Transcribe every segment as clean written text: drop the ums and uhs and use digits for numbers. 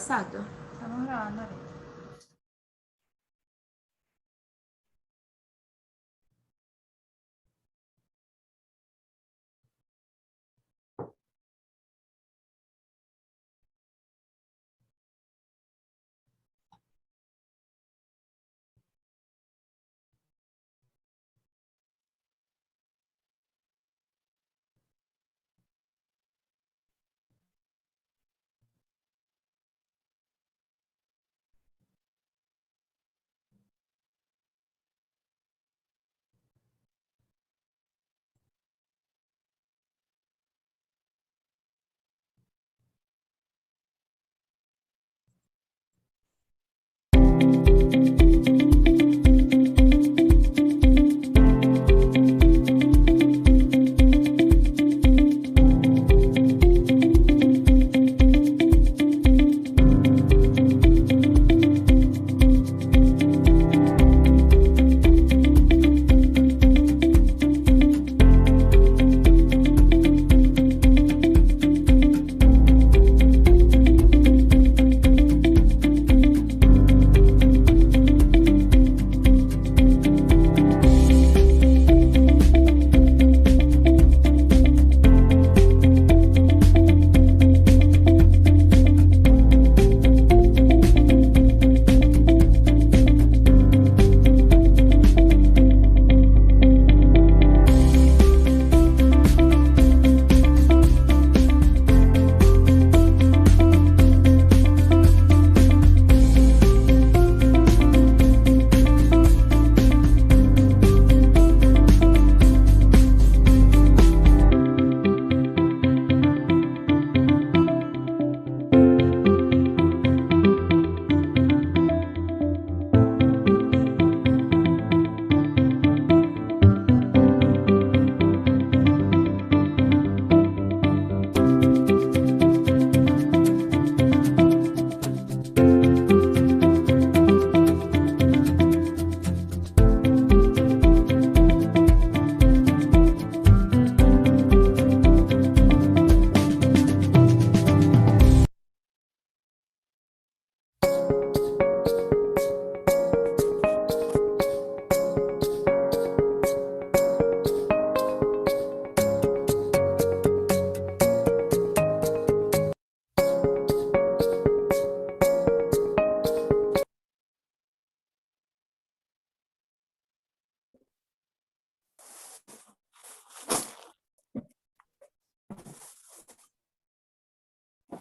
exacto. Estamos grabando ahorita.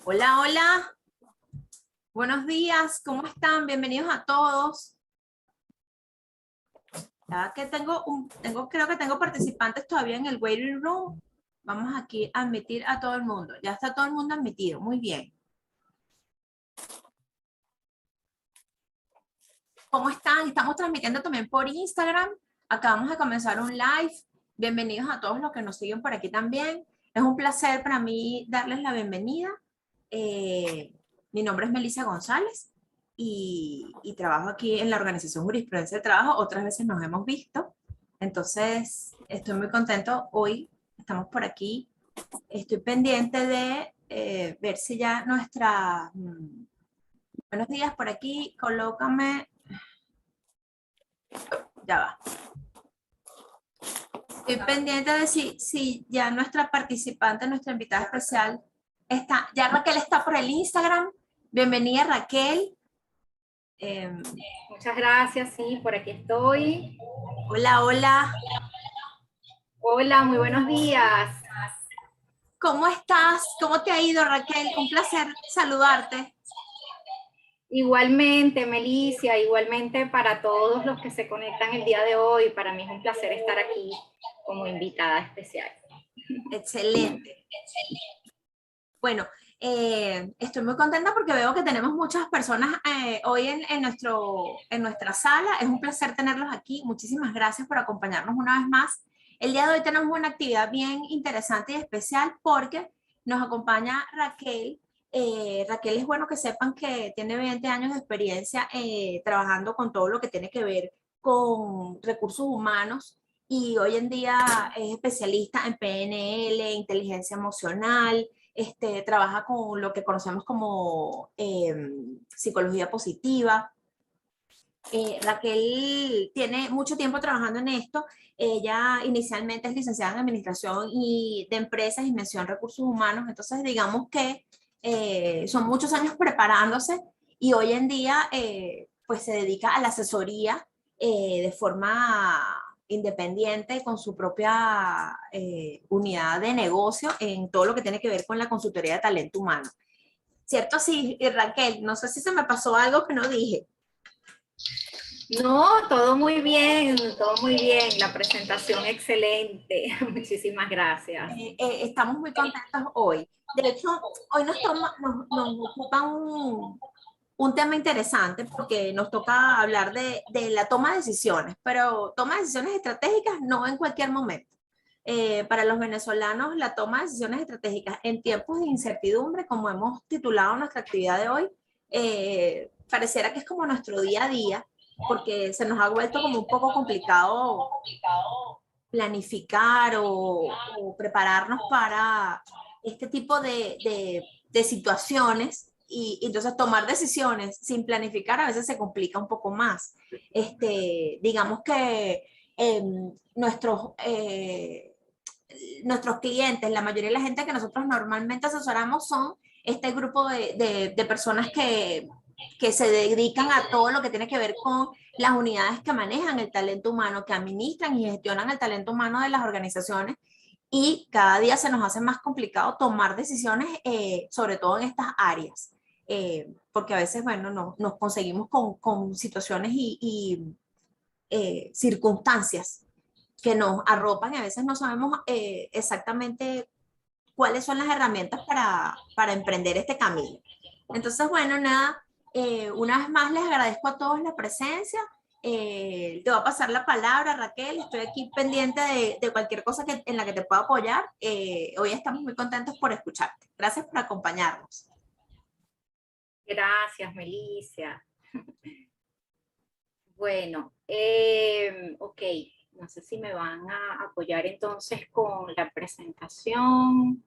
Hola, hola. Buenos días. ¿Cómo están? Bienvenidos a todos. Ya que creo que tengo participantes todavía en el waiting room. Vamos aquí a admitir a todo el mundo. Ya está todo el mundo admitido. Muy bien. ¿Cómo están? Estamos transmitiendo también por Instagram. Acabamos de comenzar un live. Bienvenidos a todos los que nos siguen por aquí también. Es un placer para mí darles la bienvenida. Eh, Mi nombre es Melissa González y trabajo aquí en la organización Jurisprudencia del Trabajo. Otras veces nos hemos visto. Entonces, estoy muy contento. Hoy estamos por aquí. Estoy pendiente de ver si ya nuestra... buenos días por aquí. Colócame. Ya va. Estoy pendiente de si ya nuestra participante, nuestra invitada especial está. Ya Raquel está por el Instagram. Bienvenida, Raquel. Muchas gracias, sí, por aquí estoy. Hola, hola. Hola, muy buenos días. ¿Cómo estás? ¿Cómo te ha ido, Raquel? Un placer saludarte. Igualmente, Melissa, igualmente para todos los que se conectan el día de hoy. Para mí es un placer estar aquí como invitada especial. Excelente. Bueno, estoy muy contenta porque veo que tenemos muchas personas hoy en nuestra sala. Es un placer tenerlos aquí. Muchísimas gracias por acompañarnos una vez más. El día de hoy tenemos una actividad bien interesante y especial porque nos acompaña Raquel. Raquel, es bueno que sepan que tiene 20 años de experiencia trabajando con todo lo que tiene que ver con recursos humanos y hoy en día es especialista en PNL, inteligencia emocional, trabaja con lo que conocemos como psicología positiva. Raquel tiene mucho tiempo trabajando en esto. Ella inicialmente es licenciada en Administración y de Empresas y mención Recursos Humanos, entonces digamos que son muchos años preparándose y hoy en día pues se dedica a la asesoría de forma independiente con su propia unidad de negocio en todo lo que tiene que ver con la consultoría de talento humano. ¿Cierto? Sí, Raquel, no sé si se me pasó algo que no dije. No, todo muy bien, todo muy bien. La presentación excelente. Muchísimas gracias. Estamos muy contentos hoy. De hecho, hoy nos ocupa un tema interesante porque nos toca hablar de la toma de decisiones, pero toma de decisiones estratégicas no en cualquier momento. Para los venezolanos, la toma de decisiones estratégicas en tiempos de incertidumbre, como hemos titulado nuestra actividad de hoy, pareciera que es como nuestro día a día, porque se nos ha vuelto como un poco complicado planificar o prepararnos para este tipo de situaciones y entonces tomar decisiones sin planificar a veces se complica un poco más. Digamos que eh, nuestros, eh, nuestros clientes, la mayoría de la gente que nosotros normalmente asesoramos son este grupo de personas que se dedican a todo lo que tiene que ver con las unidades que manejan el talento humano, que administran y gestionan el talento humano de las organizaciones y cada día se nos hace más complicado tomar decisiones, sobre todo en estas áreas, porque a veces, bueno, nos conseguimos con situaciones y circunstancias que nos arropan y a veces no sabemos exactamente cuáles son las herramientas para emprender este camino. Entonces, bueno, nada, una vez más les agradezco a todos la presencia. Te voy a pasar la palabra, Raquel. Estoy aquí pendiente de cualquier cosa en la que te pueda apoyar. Hoy estamos muy contentos por escucharte. Gracias por acompañarnos. Gracias, Melissa. Bueno, ok. No sé si me van a apoyar entonces con la presentación.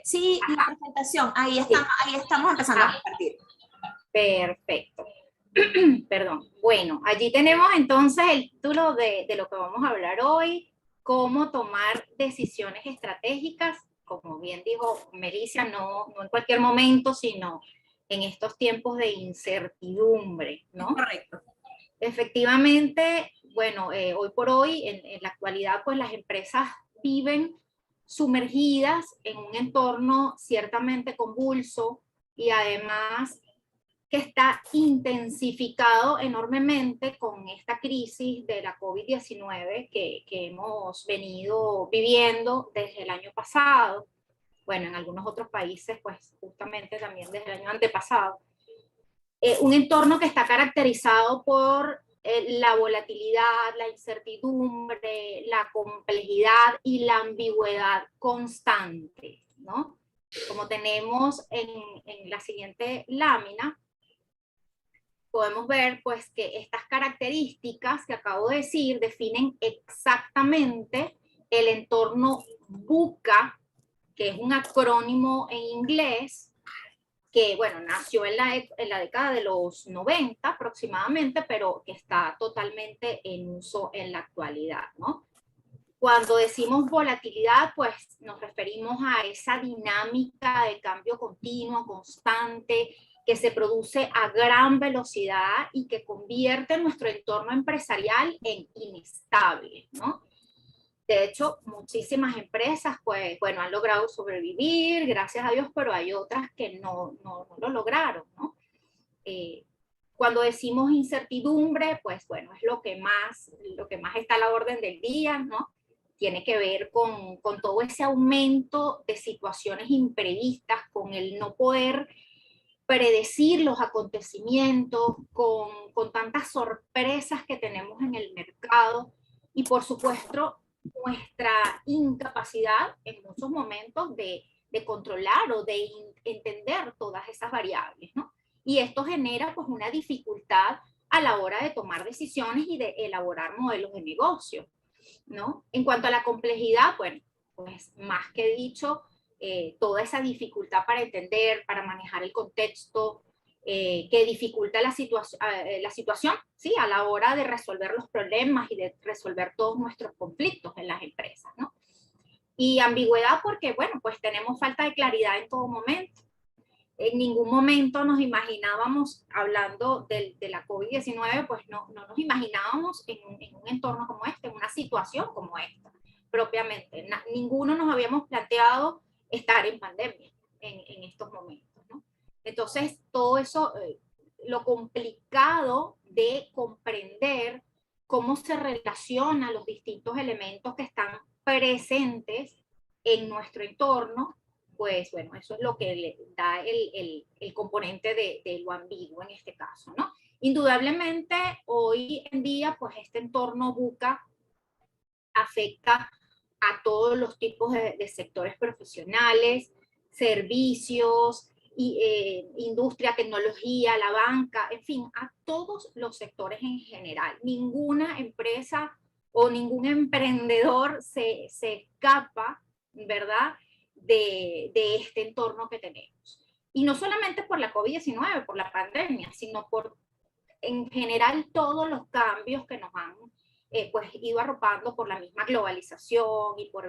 Sí, la presentación, ahí estamos empezando a compartir. Perfecto. Perdón. Bueno, allí tenemos entonces el título de lo que vamos a hablar hoy, cómo tomar decisiones estratégicas, como bien dijo Melissa, no en cualquier momento, sino en estos tiempos de incertidumbre, ¿no? Correcto. Efectivamente, bueno, hoy por hoy, en la actualidad, pues las empresas viven sumergidas en un entorno ciertamente convulso y además que está intensificado enormemente con esta crisis de la COVID-19 que hemos venido viviendo desde el año pasado. Bueno, en algunos otros países, pues justamente también desde el año antepasado. Un entorno que está caracterizado por la volatilidad, la incertidumbre, la complejidad y la ambigüedad constante, ¿no? Como tenemos en la siguiente lámina, podemos ver pues que estas características que acabo de decir definen exactamente el entorno VUCA, que es un acrónimo en inglés, que bueno, nació en la década de los 90 aproximadamente, pero que está totalmente en uso en la actualidad, ¿no? Cuando decimos volatilidad, pues nos referimos a esa dinámica de cambio continuo, constante, que se produce a gran velocidad y que convierte nuestro entorno empresarial en inestable, ¿no? De hecho, muchísimas empresas, pues, bueno, han logrado sobrevivir, gracias a Dios, pero hay otras que no lo lograron, ¿no? Cuando decimos incertidumbre, pues, bueno, es lo que más está a la orden del día, ¿no? Tiene que ver con todo ese aumento de situaciones imprevistas, con el no poder predecir los acontecimientos, con tantas sorpresas que tenemos en el mercado y por supuesto nuestra incapacidad en muchos momentos de controlar o de entender todas esas variables, ¿no? Y esto genera pues una dificultad a la hora de tomar decisiones y de elaborar modelos de negocio, ¿no? En cuanto a la complejidad, bueno, pues más que dicho, toda esa dificultad para entender, para manejar el contexto, que dificulta la situación, ¿sí? A la hora de resolver los problemas y de resolver todos nuestros conflictos en las empresas, ¿no? Y ambigüedad porque, bueno, pues tenemos falta de claridad en todo momento. En ningún momento nos imaginábamos, hablando de la COVID-19, pues no nos imaginábamos en un entorno como este, en una situación como esta, propiamente. Ninguno nos habíamos planteado estar en pandemia en estos momentos, ¿no? Entonces, todo eso, lo complicado de comprender cómo se relacionan los distintos elementos que están presentes en nuestro entorno, pues bueno, eso es lo que le da el componente de lo ambiguo en este caso, ¿no? Indudablemente, hoy en día, pues este entorno buca afecta a todos los tipos de sectores profesionales, servicios, industria, tecnología, la banca, en fin, a todos los sectores en general. Ninguna empresa o ningún emprendedor se escapa, ¿verdad?, de este entorno que tenemos. Y no solamente por la COVID-19, por la pandemia, sino por en general todos los cambios que nos han pues ido arropando por la misma globalización y por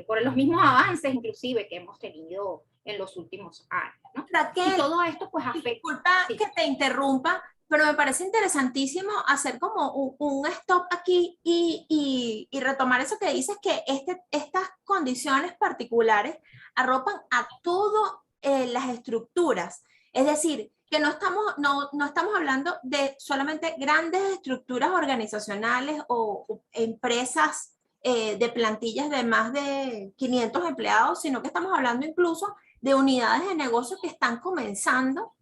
por los mismos avances inclusive que hemos tenido en los últimos años, ¿no? Raquel, y todo esto pues afecta. Disculpa Sí. que te interrumpa, pero me parece interesantísimo hacer como un stop aquí y retomar eso que dices, que estas condiciones particulares arropan a todas las estructuras. Es decir, que no estamos hablando de solamente grandes estructuras organizacionales o empresas de plantillas de más de 500 empleados, sino que estamos hablando incluso de unidades de negocio que están comenzando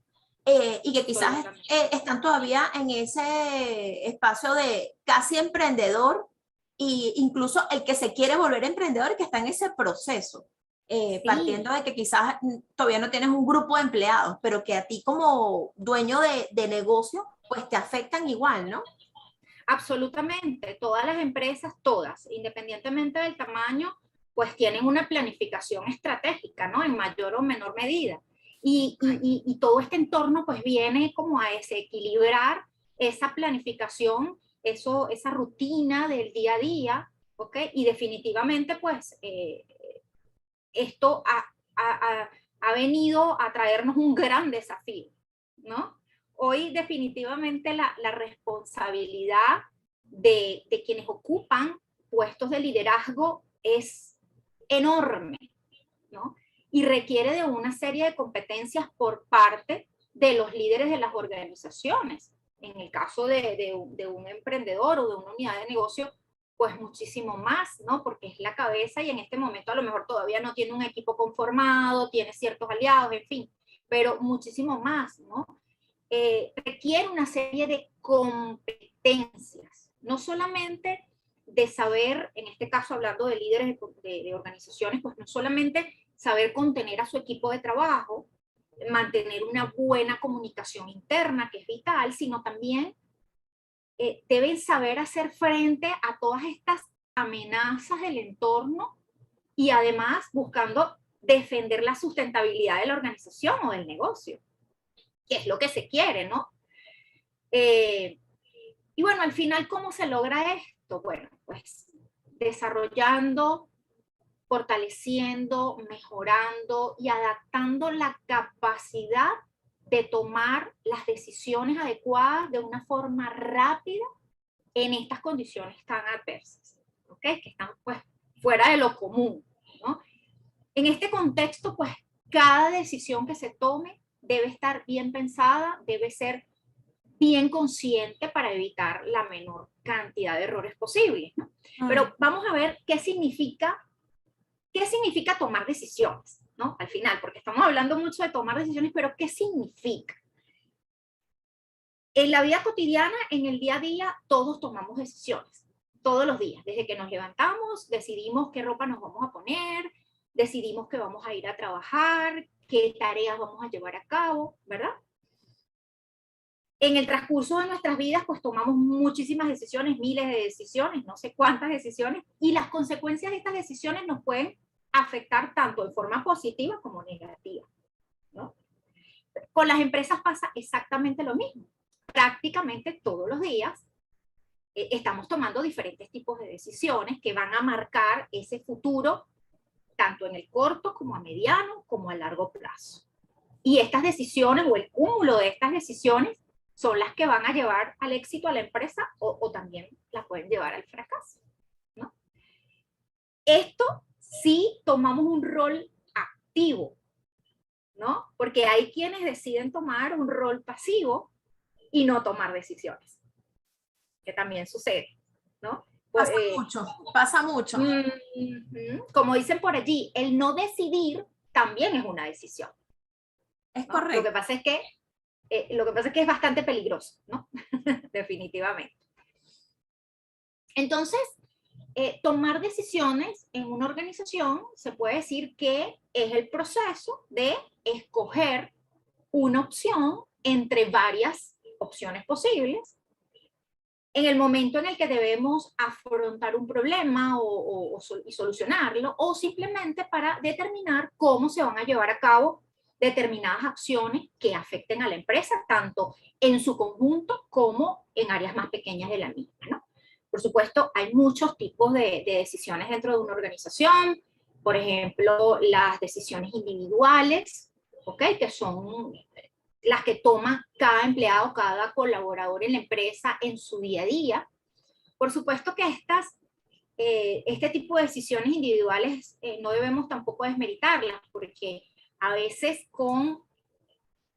y que quizás están todavía en ese espacio de casi emprendedor, e incluso el que se quiere volver emprendedor y que está en ese proceso, Sí. partiendo de que quizás todavía no tienes un grupo de empleados, pero que a ti como dueño de negocio, pues te afectan igual, ¿no? Absolutamente, todas las empresas, todas, independientemente del tamaño, pues tienen una planificación estratégica, ¿no? En mayor o menor medida. Y todo este entorno pues viene como a desequilibrar esa planificación, esa rutina del día a día, ¿ok? Y definitivamente pues esto ha venido a traernos un gran desafío, ¿no? Hoy definitivamente la responsabilidad de quienes ocupan puestos de liderazgo es enorme, ¿no? Y requiere de una serie de competencias por parte de los líderes de las organizaciones. En el caso de un emprendedor o de una unidad de negocio, pues muchísimo más, ¿no? Porque es la cabeza y en este momento a lo mejor todavía no tiene un equipo conformado, tiene ciertos aliados, en fin, pero muchísimo más, ¿no? Requiere una serie de competencias, no solamente de saber, en este caso hablando de líderes de organizaciones, pues no solamente saber contener a su equipo de trabajo, mantener una buena comunicación interna, que es vital, sino también deben saber hacer frente a todas estas amenazas del entorno y además buscando defender la sustentabilidad de la organización o del negocio, que es lo que se quiere, ¿no? Y bueno, al final, ¿cómo se logra esto? Bueno, pues desarrollando, fortaleciendo, mejorando y adaptando la capacidad de tomar las decisiones adecuadas de una forma rápida en estas condiciones tan adversas, ¿ok? Que están pues fuera de lo común, ¿no? En este contexto, pues cada decisión que se tome debe estar bien pensada, debe ser bien consciente para evitar la menor cantidad de errores posibles, ¿no? Pero vamos a ver qué significa tomar decisiones, ¿no? Al final, porque estamos hablando mucho de tomar decisiones, pero ¿qué significa? En la vida cotidiana, en el día a día, todos tomamos decisiones, todos los días. Desde que nos levantamos, decidimos qué ropa nos vamos a poner, decidimos que vamos a ir a trabajar, qué tareas vamos a llevar a cabo, ¿verdad? En el transcurso de nuestras vidas, pues tomamos muchísimas decisiones, miles de decisiones, no sé cuántas decisiones, y las consecuencias de estas decisiones nos pueden afectar tanto en forma positiva como negativa, ¿no? Con las empresas pasa exactamente lo mismo. Prácticamente todos los días estamos tomando diferentes tipos de decisiones que van a marcar ese futuro, tanto en el corto como a mediano, como a largo plazo. Y estas decisiones o el cúmulo de estas decisiones son las que van a llevar al éxito a la empresa o también la pueden llevar al fracaso, ¿no? Esto sí tomamos un rol activo, ¿no? Porque hay quienes deciden tomar un rol pasivo y no tomar decisiones, que también sucede, ¿no? Pasa mucho, pasa mucho. Como dicen por allí, el no decidir también es una decisión. Es ¿no? correcto. Lo que pasa es que es bastante peligroso, ¿no? Definitivamente. Entonces, tomar decisiones en una organización se puede decir que es el proceso de escoger una opción entre varias opciones posibles en el momento en el que debemos afrontar un problema y solucionarlo, o simplemente para determinar cómo se van a llevar a cabo determinadas acciones que afecten a la empresa, tanto en su conjunto como en áreas más pequeñas de la misma, ¿no? Por supuesto, hay muchos tipos de decisiones dentro de una organización, por ejemplo, las decisiones individuales, ¿ok? Que son las que toma cada empleado, cada colaborador en la empresa en su día a día. Por supuesto que este tipo de decisiones individuales no debemos tampoco desmeritarlas, porque a veces con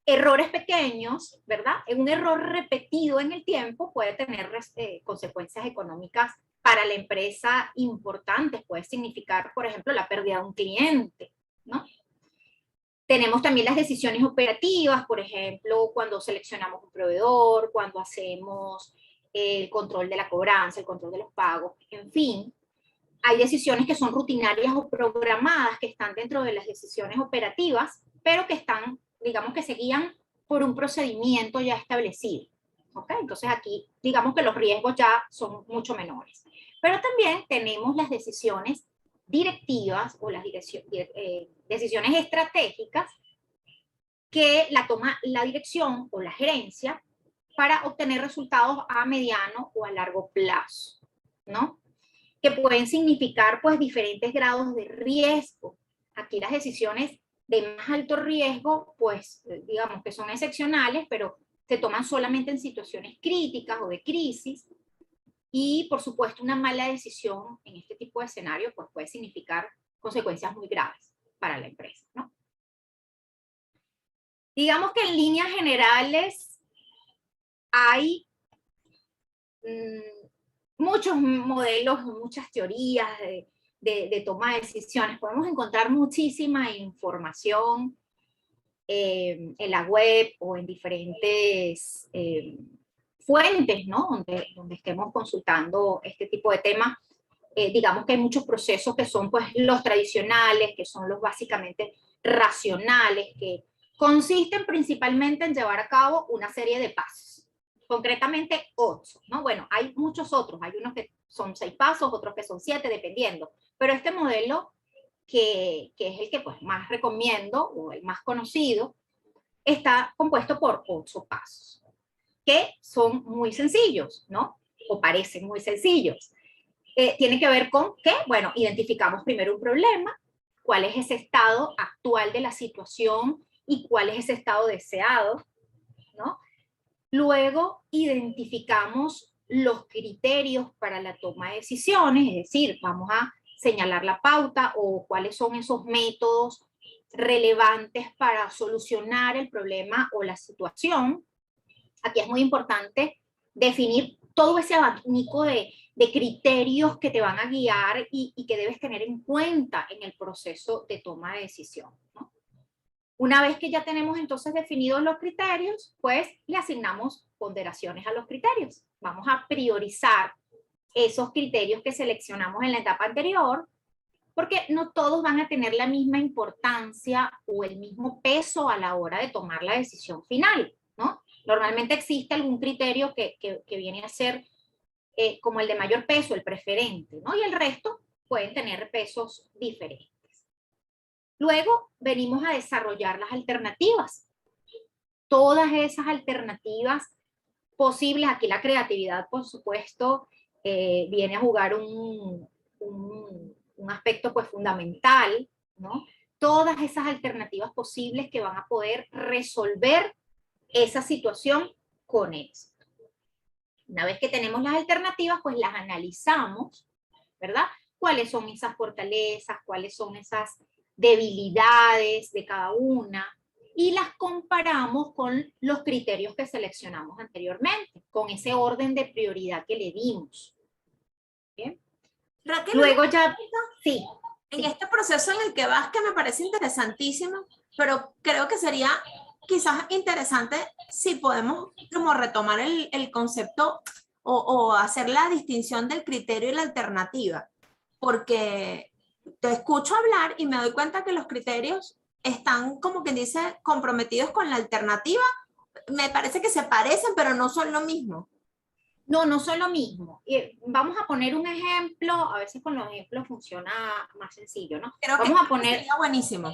errores pequeños, ¿verdad? Un error repetido en el tiempo puede tener consecuencias económicas para la empresa importantes, puede significar, por ejemplo, la pérdida de un cliente, ¿no? Tenemos también las decisiones operativas, por ejemplo, cuando seleccionamos un proveedor, cuando hacemos el control de la cobranza, el control de los pagos, en fin. Hay decisiones que son rutinarias o programadas, que están dentro de las decisiones operativas, pero que están, digamos que se guían por un procedimiento ya establecido. ¿Okay? Entonces aquí, digamos que los riesgos ya son mucho menores. Pero también tenemos las decisiones directivas o las decisiones estratégicas que la toma la dirección o la gerencia para obtener resultados a mediano o a largo plazo, ¿no? Que pueden significar pues diferentes grados de riesgo. Aquí las decisiones de más alto riesgo, pues digamos que son excepcionales, pero se toman solamente en situaciones críticas o de crisis. Y por supuesto una mala decisión en este tipo de escenario pues puede significar consecuencias muy graves para la empresa, ¿no? Digamos que en líneas generales hay muchos modelos, muchas teorías de toma de decisiones. Podemos encontrar muchísima información en la web o en diferentes fuentes, ¿no? Donde estemos consultando este tipo de temas. Digamos que hay muchos procesos que son pues los tradicionales, que son los básicamente racionales, que consisten principalmente en llevar a cabo una serie de pasos, concretamente 8, ¿no? Bueno, hay muchos otros, hay unos que son 6 pasos, otros que son 7, dependiendo, pero este modelo que es el que pues más recomiendo o el más conocido, está compuesto por 8 pasos, que son muy sencillos, ¿no? O parecen muy sencillos. Tiene que ver con que, bueno, identificamos primero un problema, cuál es ese estado actual de la situación y cuál es ese estado deseado, ¿no? Luego identificamos los criterios para la toma de decisiones, es decir, vamos a señalar la pauta o cuáles son esos métodos relevantes para solucionar el problema o la situación. Aquí es muy importante definir todo ese abanico de criterios que te van a guiar y que debes tener en cuenta en el proceso de toma de decisión, ¿no? Una vez que ya tenemos entonces definidos los criterios, pues le asignamos ponderaciones a los criterios. Vamos a priorizar esos criterios que seleccionamos en la etapa anterior, porque no todos van a tener la misma importancia o el mismo peso a la hora de tomar la decisión final, ¿no? Normalmente existe algún criterio que viene a ser como el de mayor peso, el preferente, ¿no? Y el resto pueden tener pesos diferentes. Luego venimos a desarrollar las alternativas. Todas esas alternativas posibles, aquí la creatividad, por supuesto, viene a jugar un aspecto pues fundamental, ¿no? Todas esas alternativas posibles que van a poder resolver esa situación con éxito. Una vez que tenemos las alternativas, pues las analizamos, ¿verdad? ¿Cuáles son esas fortalezas? ¿Cuáles son esas debilidades de cada una? Y las comparamos con los criterios que seleccionamos anteriormente, con ese orden de prioridad que le dimos. ¿Bien? Raquel, Luego ya, sí. En este proceso en el que vas, que me parece interesantísimo, pero creo que sería quizás interesante si podemos como retomar el concepto o hacer la distinción del criterio y la alternativa, porque te escucho hablar y me doy cuenta que los criterios están, como quien dice, comprometidos con la alternativa. Me parece que se parecen, pero no son lo mismo. No, no son lo mismo. Vamos a poner un ejemplo, a veces con los ejemplos funciona más sencillo, ¿no? Creo Vamos a que poner, sería buenísimo.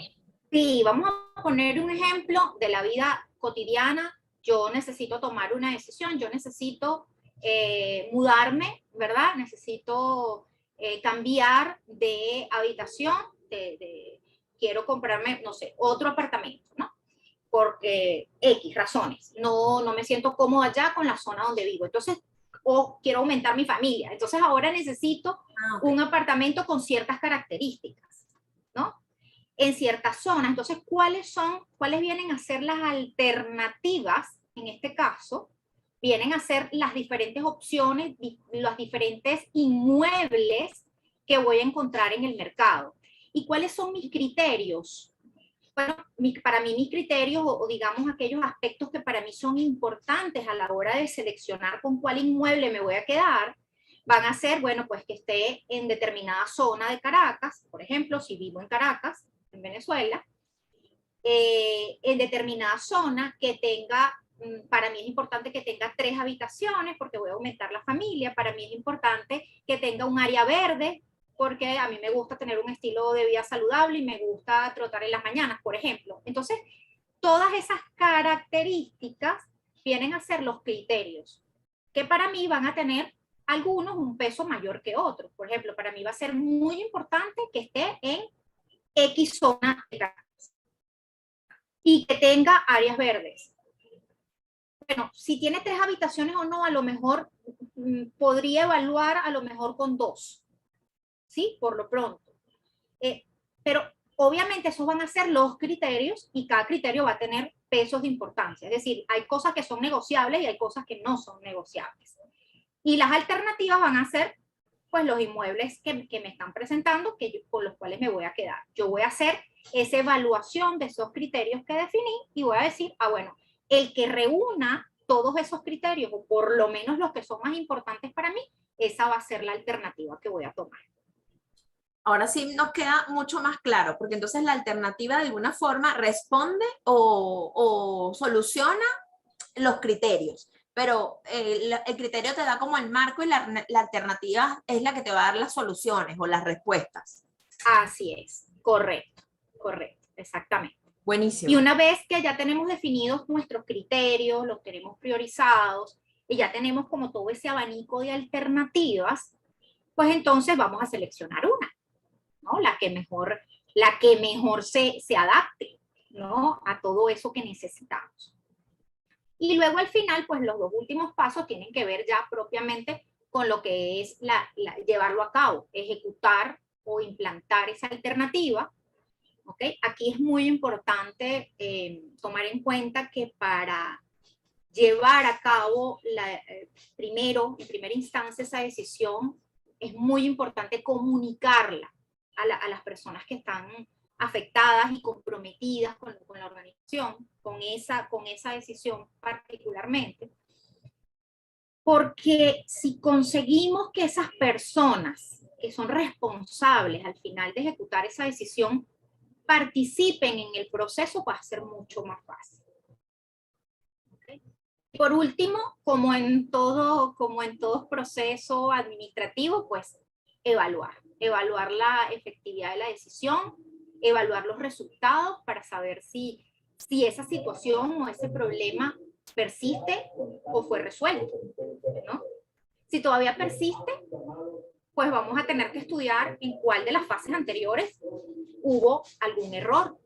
sí, vamos a poner un ejemplo de la vida cotidiana. Yo necesito tomar una decisión, yo necesito mudarme, ¿verdad? Necesito cambiar de habitación, quiero comprarme, no sé, otro apartamento, ¿no? Porque X razones, no me siento cómoda ya con la zona donde vivo. Entonces, o quiero aumentar mi familia. Entonces ahora necesito un apartamento con ciertas características, ¿no? En ciertas zonas. Entonces, ¿cuáles vienen a ser las alternativas en este caso? Vienen a ser las diferentes opciones, los diferentes inmuebles que voy a encontrar en el mercado. ¿Y cuáles son mis criterios? Bueno, para mí mis criterios o digamos aquellos aspectos que para mí son importantes a la hora de seleccionar con cuál inmueble me voy a quedar, van a ser, bueno, pues que esté en determinada zona de Caracas, por ejemplo, si vivo en Caracas, en Venezuela, en determinada zona que tenga, para mí es importante que tenga 3 habitaciones porque voy a aumentar la familia, para mí es importante que tenga un área verde, porque a mí me gusta tener un estilo de vida saludable y me gusta trotar en las mañanas, por ejemplo. Entonces, todas esas características vienen a ser los criterios, que para mí van a tener algunos un peso mayor que otros. Por ejemplo, para mí va a ser muy importante que esté en X zona y que tenga áreas verdes. Bueno, si tiene 3 habitaciones o no, a lo mejor podría evaluar a lo mejor con 2. ¿Sí? Por lo pronto. Pero obviamente esos van a ser los criterios y cada criterio va a tener pesos de importancia. Es decir, hay cosas que son negociables y hay cosas que no son negociables. Y las alternativas van a ser pues los inmuebles que me están presentando, con los cuales me voy a quedar. Yo voy a hacer esa evaluación de esos criterios que definí y voy a decir, bueno, el que reúna todos esos criterios, o por lo menos los que son más importantes para mí, esa va a ser la alternativa que voy a tomar. Ahora sí nos queda mucho más claro, porque entonces la alternativa de alguna forma responde o soluciona los criterios, pero el criterio te da como el marco y la alternativa es la que te va a dar las soluciones o las respuestas. Así es, correcto, exactamente. Buenísimo. Y una vez que ya tenemos definidos nuestros criterios, los tenemos priorizados y ya tenemos como todo ese abanico de alternativas, pues entonces vamos a seleccionar una, ¿no? La que mejor se adapte, ¿no? A todo eso que necesitamos. Y luego al final, pues los 2 últimos pasos tienen que ver ya propiamente con lo que es llevarlo a cabo, ejecutar o implantar esa alternativa. ¿Okay? Aquí es muy importante tomar en cuenta que para llevar a cabo primero, en primera instancia, esa decisión, es muy importante comunicarla a las personas que están afectadas y comprometidas con la organización, con esa decisión particularmente. Porque si conseguimos que esas personas que son responsables al final de ejecutar esa decisión participen en el proceso, va a ser mucho más fácil. ¿Okay? Por último, como en todo proceso administrativo, pues evaluar la efectividad de la decisión, evaluar los resultados para saber si esa situación o ese problema persiste o fue resuelto, ¿no? Si todavía persiste, pues vamos a tener que estudiar en cuál de las fases anteriores hubo algún error,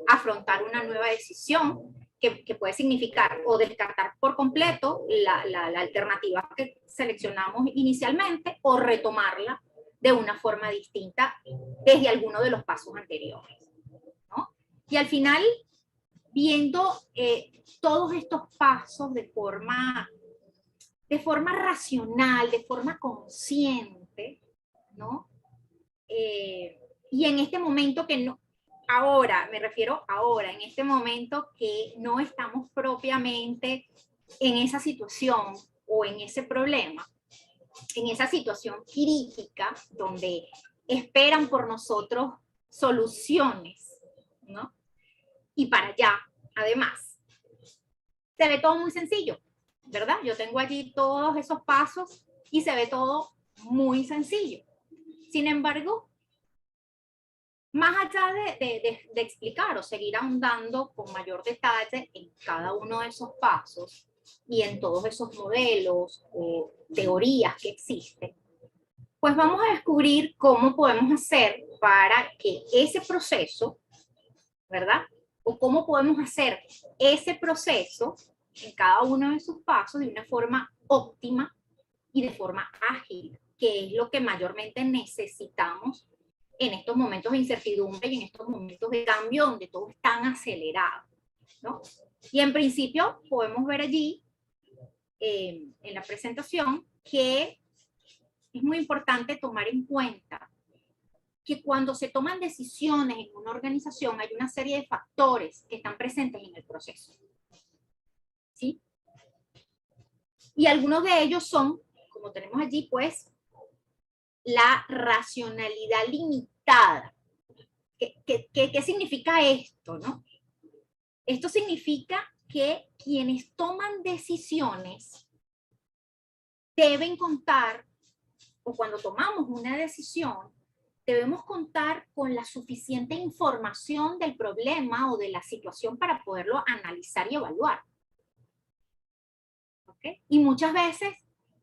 afrontar una nueva decisión que puede significar o descartar por completo la alternativa que seleccionamos inicialmente o retomarla de una forma distinta desde alguno de los pasos anteriores, ¿no? Y al final, viendo todos estos pasos de forma racional, de forma consciente, ¿no? Y en este momento que no, ahora, me refiero ahora, en este momento que no estamos propiamente en esa situación o en ese problema, en esa situación crítica donde esperan por nosotros soluciones, ¿no? Y para allá, además, se ve todo muy sencillo, ¿verdad? Yo tengo allí todos esos pasos y se ve todo muy sencillo. Sin embargo, más allá de explicar o seguir ahondando con mayor detalle en cada uno de esos pasos y en todos esos modelos o teorías que existen, pues vamos a descubrir cómo podemos hacer para que ese proceso, ¿verdad? O cómo podemos hacer ese proceso en cada uno de sus pasos de una forma óptima y de forma ágil, que es lo que mayormente necesitamos en estos momentos de incertidumbre y en estos momentos de cambio donde todo es tan acelerado, ¿no? Y en principio podemos ver allí en la presentación que es muy importante tomar en cuenta que cuando se toman decisiones en una organización hay una serie de factores que están presentes en el proceso, ¿sí? Y algunos de ellos son, como tenemos allí, pues, la racionalidad limitada. ¿Qué significa esto, no? Esto significa que quienes toman decisiones deben contar, o cuando tomamos una decisión, debemos contar con la suficiente información del problema o de la situación para poderlo analizar y evaluar. ¿Okay? Y muchas veces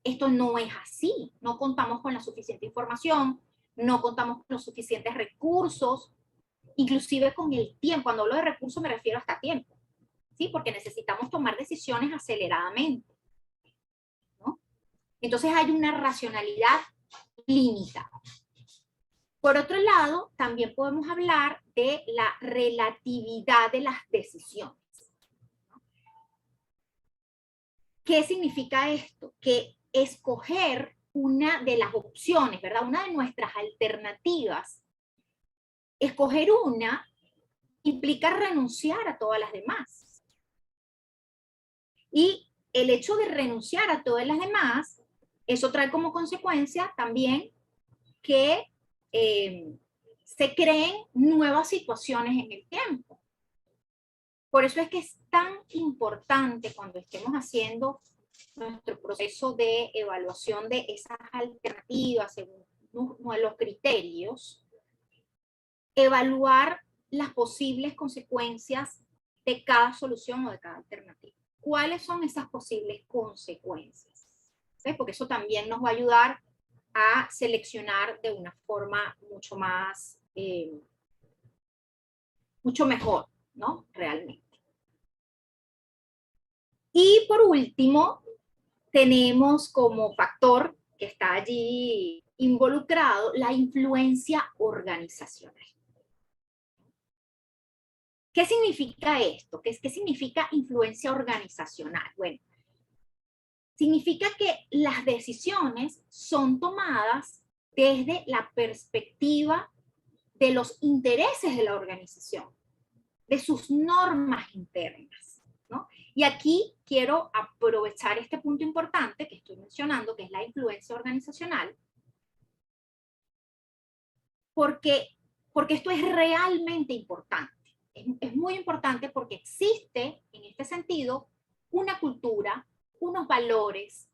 esto no es así, no contamos con la suficiente información, no contamos con los suficientes recursos, inclusive con el tiempo. Cuando hablo de recursos me refiero hasta tiempo, ¿sí? Porque necesitamos tomar decisiones aceleradamente, ¿no? Entonces hay una racionalidad limitada. Por otro lado, también podemos hablar de la relatividad de las decisiones. ¿Qué significa esto? Que escoger una de las opciones, ¿verdad? Una de nuestras alternativas, escoger una implica renunciar a todas las demás. Y el hecho de renunciar a todas las demás, eso trae como consecuencia también que se creen nuevas situaciones en el tiempo. Por eso es que es tan importante cuando estemos haciendo nuestro proceso de evaluación de esas alternativas según los criterios, evaluar las posibles consecuencias de cada solución o de cada alternativa. ¿Cuáles son esas posibles consecuencias? ¿Sí? Porque eso también nos va a ayudar a seleccionar de una forma mucho más, mucho mejor, ¿no? Realmente. Y por último, tenemos como factor que está allí involucrado la influencia organizacional. ¿Qué significa esto? ¿Qué significa influencia organizacional? Bueno, significa que las decisiones son tomadas desde la perspectiva de los intereses de la organización, de sus normas internas, ¿no? Y aquí quiero aprovechar este punto importante que estoy mencionando, que es la influencia organizacional, porque esto es realmente importante. Es muy importante porque existe, en este sentido, una cultura unos valores,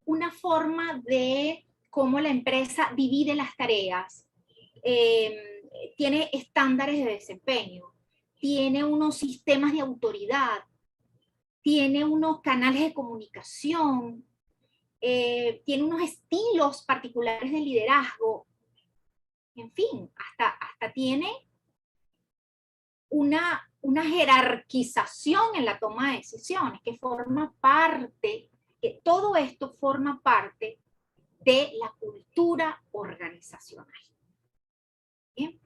una forma de cómo la empresa divide las tareas, tiene estándares de desempeño, tiene unos sistemas de autoridad, tiene unos canales de comunicación, tiene unos estilos particulares de liderazgo, en fin, hasta tiene una jerarquización en la toma de decisiones que forma parte, que todo esto forma parte de la cultura organizacional. ¿Bien?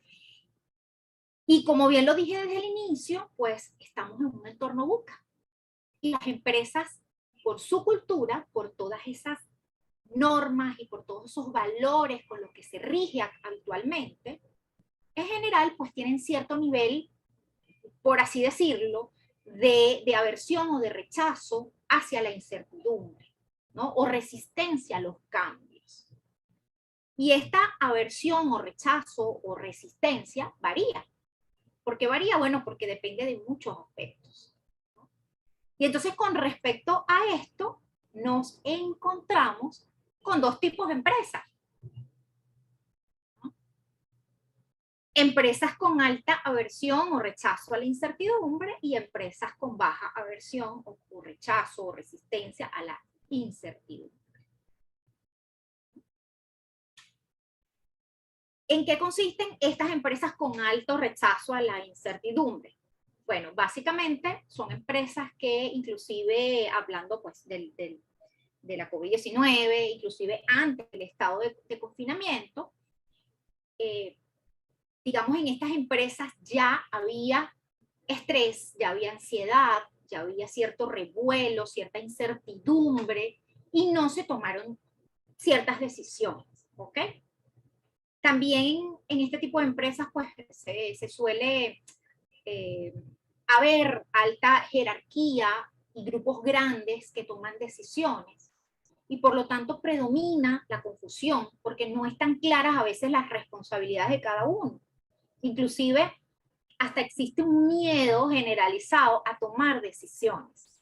Y como bien lo dije desde el inicio, pues estamos en un entorno VUCA. Y las empresas, por su cultura, por todas esas normas y por todos esos valores con los que se rige habitualmente, en general, pues tienen cierto nivel, por así decirlo, de aversión o de rechazo hacia la incertidumbre, ¿no? O resistencia a los cambios. Y esta aversión o rechazo o resistencia varía. ¿Por qué varía? Bueno, porque depende de muchos aspectos, ¿no? Y entonces, con respecto a esto, nos encontramos con dos tipos de empresas. Empresas con alta aversión o rechazo a la incertidumbre y empresas con baja aversión o rechazo o resistencia a la incertidumbre. ¿En qué consisten estas empresas con alto rechazo a la incertidumbre? Bueno, básicamente son empresas que, inclusive hablando pues de la COVID-19, inclusive antes del estado de confinamiento, digamos, en estas empresas ya había estrés, ya había ansiedad, ya había cierto revuelo, cierta incertidumbre, y no se tomaron ciertas decisiones, ¿ok? También en este tipo de empresas, pues, se suele haber alta jerarquía y grupos grandes que toman decisiones, y por lo tanto predomina la confusión, porque no están claras a veces las responsabilidades de cada uno. Inclusive, hasta existe un miedo generalizado a tomar decisiones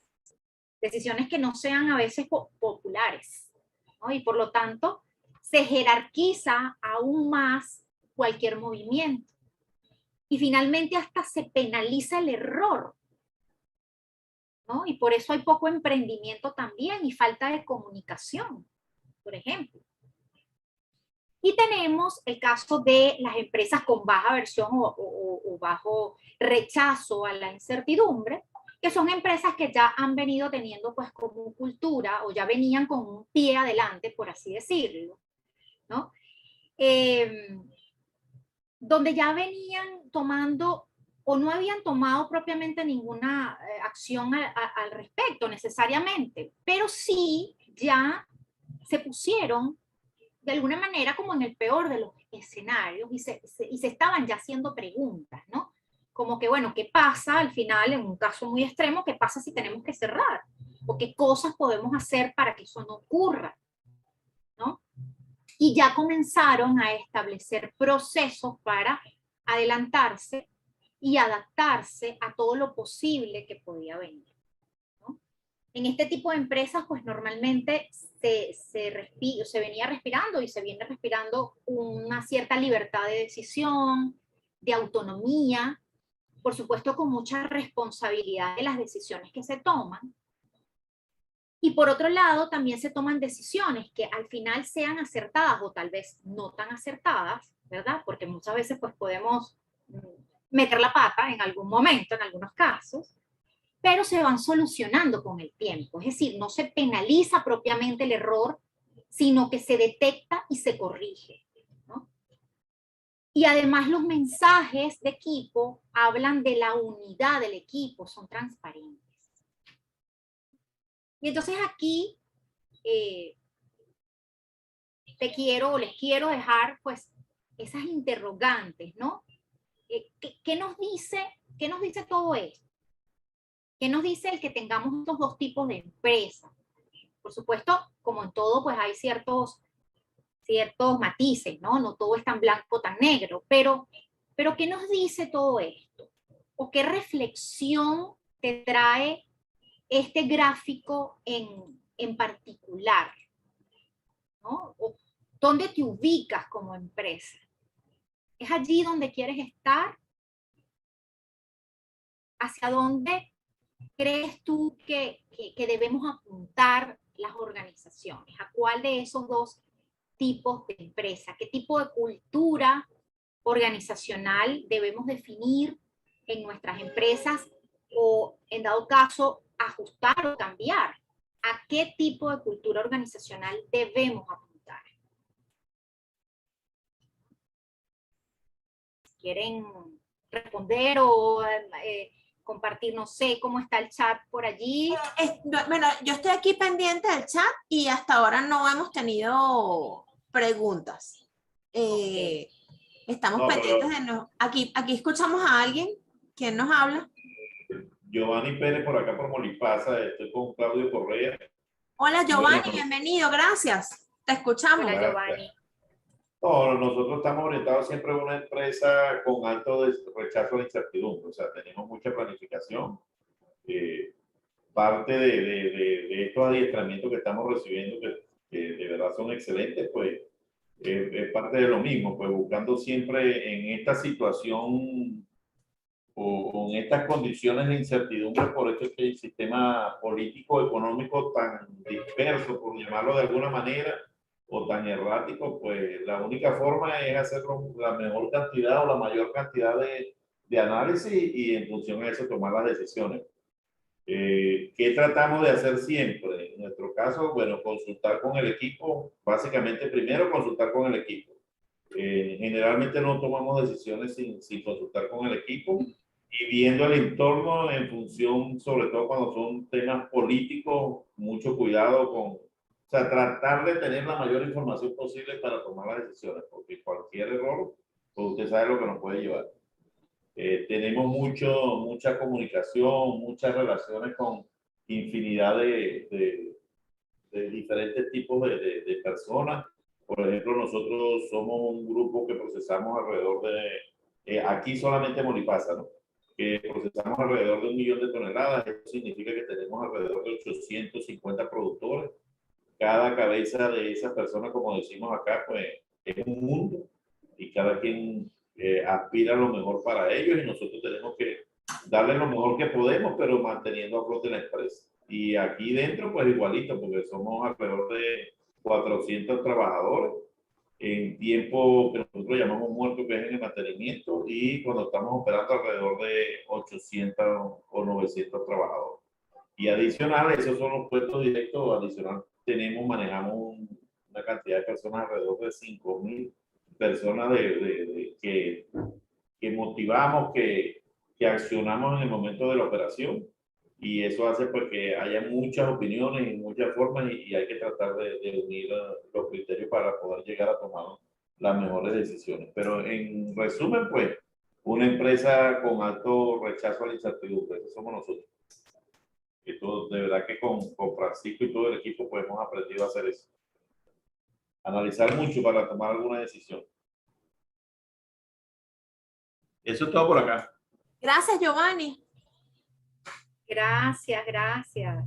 que no sean a veces populares, ¿no? Y por lo tanto, se jerarquiza aún más cualquier movimiento. Y finalmente hasta se penaliza el error, ¿no? Y por eso hay poco emprendimiento también y falta de comunicación, por ejemplo. Y tenemos el caso de las empresas con baja aversión o bajo rechazo a la incertidumbre, que son empresas que ya han venido teniendo pues como cultura o ya venían con un pie adelante, por así decirlo, ¿no? Donde ya venían tomando o no habían tomado propiamente ninguna acción al respecto necesariamente, pero sí ya se pusieron de alguna manera como en el peor de los escenarios y se estaban ya haciendo preguntas, ¿no? Como que, bueno, ¿qué pasa al final, en un caso muy extremo, qué pasa si tenemos que cerrar? ¿O qué cosas podemos hacer para que eso no ocurra? ¿No? Y ya comenzaron a establecer procesos para adelantarse y adaptarse a todo lo posible que podía venir. En este tipo de empresas, pues normalmente se venía respirando y se viene respirando una cierta libertad de decisión, de autonomía, por supuesto con mucha responsabilidad de las decisiones que se toman. Y por otro lado, también se toman decisiones que al final sean acertadas o tal vez no tan acertadas, ¿verdad? Porque muchas veces pues podemos meter la pata en algún momento, en algunos casos, pero se van solucionando con el tiempo. Es decir, no se penaliza propiamente el error, sino que se detecta y se corrige, ¿no? Y además los mensajes de equipo hablan de la unidad del equipo, son transparentes. Y entonces aquí les quiero dejar pues esas interrogantes, ¿no? ¿Qué nos dice todo esto? ¿Qué nos dice el que tengamos estos dos tipos de empresas? Por supuesto, como en todo, pues hay ciertos matices, ¿no? No todo es tan blanco, tan negro, pero ¿qué nos dice todo esto? ¿O qué reflexión te trae este gráfico en en particular, ¿no? O ¿dónde te ubicas como empresa? ¿Es allí donde quieres estar? ¿Hacia dónde crees tú que debemos apuntar las organizaciones? ¿A cuál de esos dos tipos de empresa? ¿Qué tipo de cultura organizacional debemos definir en nuestras empresas o, en dado caso, ajustar o cambiar? ¿A qué tipo de cultura organizacional debemos apuntar? ¿Quieren responder o compartir? No sé cómo está el chat por allí. Bueno, yo estoy aquí pendiente del chat y hasta ahora no hemos tenido preguntas. Okay. Estamos No, pendientes pero de no. Aquí escuchamos a alguien. ¿Quién nos habla? Giovanni Pérez por acá por Molipasa, estoy con Claudio Correa. Hola Y bueno, Giovanni, bienvenido, gracias. Te escuchamos. Hola, gracias. Giovanni. No, nosotros estamos orientados siempre a una empresa con alto rechazo a la incertidumbre, o sea, tenemos mucha planificación. Parte de estos adiestramientos que estamos recibiendo, que de verdad son excelentes, pues es parte de lo mismo, pues buscando siempre en esta situación o en estas condiciones de incertidumbre, por eso es que el sistema político económico tan disperso, por llamarlo de alguna manera, o tan errático, pues la única forma es hacer la mejor cantidad o la mayor cantidad de análisis y en función a eso tomar las decisiones. ¿Qué tratamos de hacer siempre? En nuestro caso, bueno, consultar con el equipo, básicamente primero consultar con el equipo. Generalmente no tomamos decisiones sin consultar con el equipo y viendo el entorno en función, sobre todo cuando son temas políticos, mucho cuidado con, o sea, tratar de tener la mayor información posible para tomar las decisiones, porque cualquier error, pues usted sabe lo que nos puede llevar. Tenemos mucha comunicación, muchas relaciones con infinidad de diferentes tipos de personas. Por ejemplo, nosotros somos un grupo que procesamos alrededor aquí solamente Molipasa, ¿no? Que procesamos alrededor de 1 millón de toneladas. Eso significa que tenemos alrededor de 850 productores. Cada cabeza de esas personas, como decimos acá, pues es un mundo y cada quien aspira a lo mejor para ellos y nosotros tenemos que darle lo mejor que podemos, pero manteniendo a flote la empresa. Y aquí dentro, pues igualito, porque somos alrededor de 400 trabajadores en tiempo que nosotros llamamos muerto, que es en el mantenimiento, y cuando estamos operando alrededor de 800 o 900 trabajadores. Y adicional, esos son los puestos directos, adicional, manejamos una cantidad de personas, alrededor de 5.000 personas que motivamos, que accionamos en el momento de la operación. Y eso hace pues que haya muchas opiniones y muchas formas y hay que tratar de unir los criterios para poder llegar a tomar las mejores decisiones. Pero en resumen, pues, una empresa con alto rechazo a la incertidumbre, eso somos nosotros. Y todo, de verdad que con Francisco y todo el equipo pues hemos aprendido a hacer eso. Analizar mucho para tomar alguna decisión. Eso es todo por acá. Gracias Giovanni. Gracias, gracias.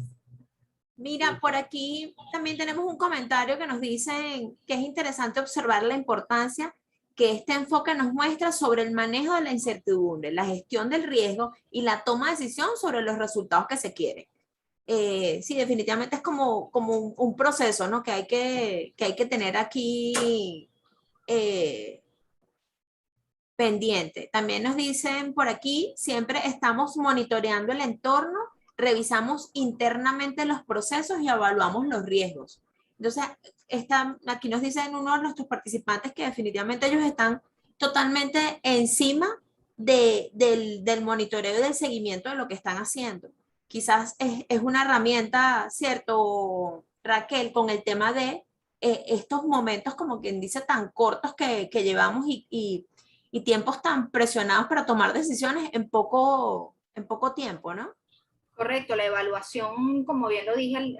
Mira, por aquí también tenemos un comentario que nos dicen que es interesante observar la importancia que este enfoque nos muestra sobre el manejo de la incertidumbre, la gestión del riesgo y la toma de decisión sobre los resultados que se quieren. Sí, definitivamente es como un proceso, ¿no? Que hay que tener aquí pendiente. También nos dicen por aquí, siempre estamos monitoreando el entorno, revisamos internamente los procesos y evaluamos los riesgos. Entonces, aquí nos dicen uno de nuestros participantes que definitivamente ellos están totalmente encima del monitoreo y del seguimiento de lo que están haciendo. Quizás es una herramienta, ¿cierto, Raquel, con el tema de estos momentos, como quien dice, tan cortos que llevamos y tiempos tan presionados para tomar decisiones en poco tiempo, ¿no? Correcto, la evaluación, como bien lo dije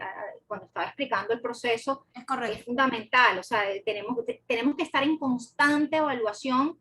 cuando estaba explicando el proceso, Es correcto. es fundamental. O sea, tenemos que estar en constante evaluación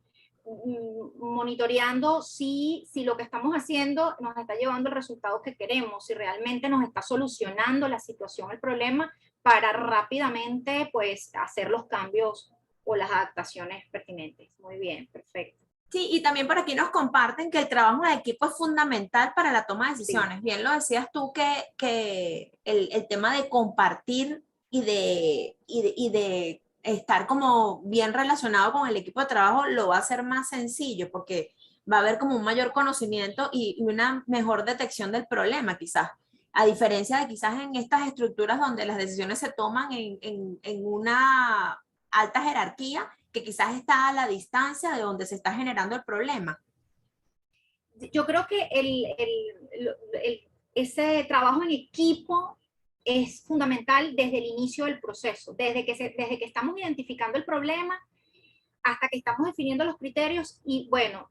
monitoreando si lo que estamos haciendo nos está llevando el resultado que queremos, si realmente nos está solucionando la situación, el problema, para rápidamente pues hacer los cambios o las adaptaciones pertinentes. Muy bien, perfecto. Sí, y también por aquí nos comparten que el trabajo en equipo es fundamental para la toma de decisiones. Sí. Bien lo decías tú que el tema de compartir y de estar como bien relacionado con el equipo de trabajo lo va a hacer más sencillo porque va a haber como un mayor conocimiento y una mejor detección del problema quizás. A diferencia de quizás en estas estructuras donde las decisiones se toman en una alta jerarquía, que quizás está a la distancia de donde se está generando el problema. Yo creo que ese trabajo en equipo es fundamental desde el inicio del proceso, desde que estamos identificando el problema hasta que estamos definiendo los criterios y bueno,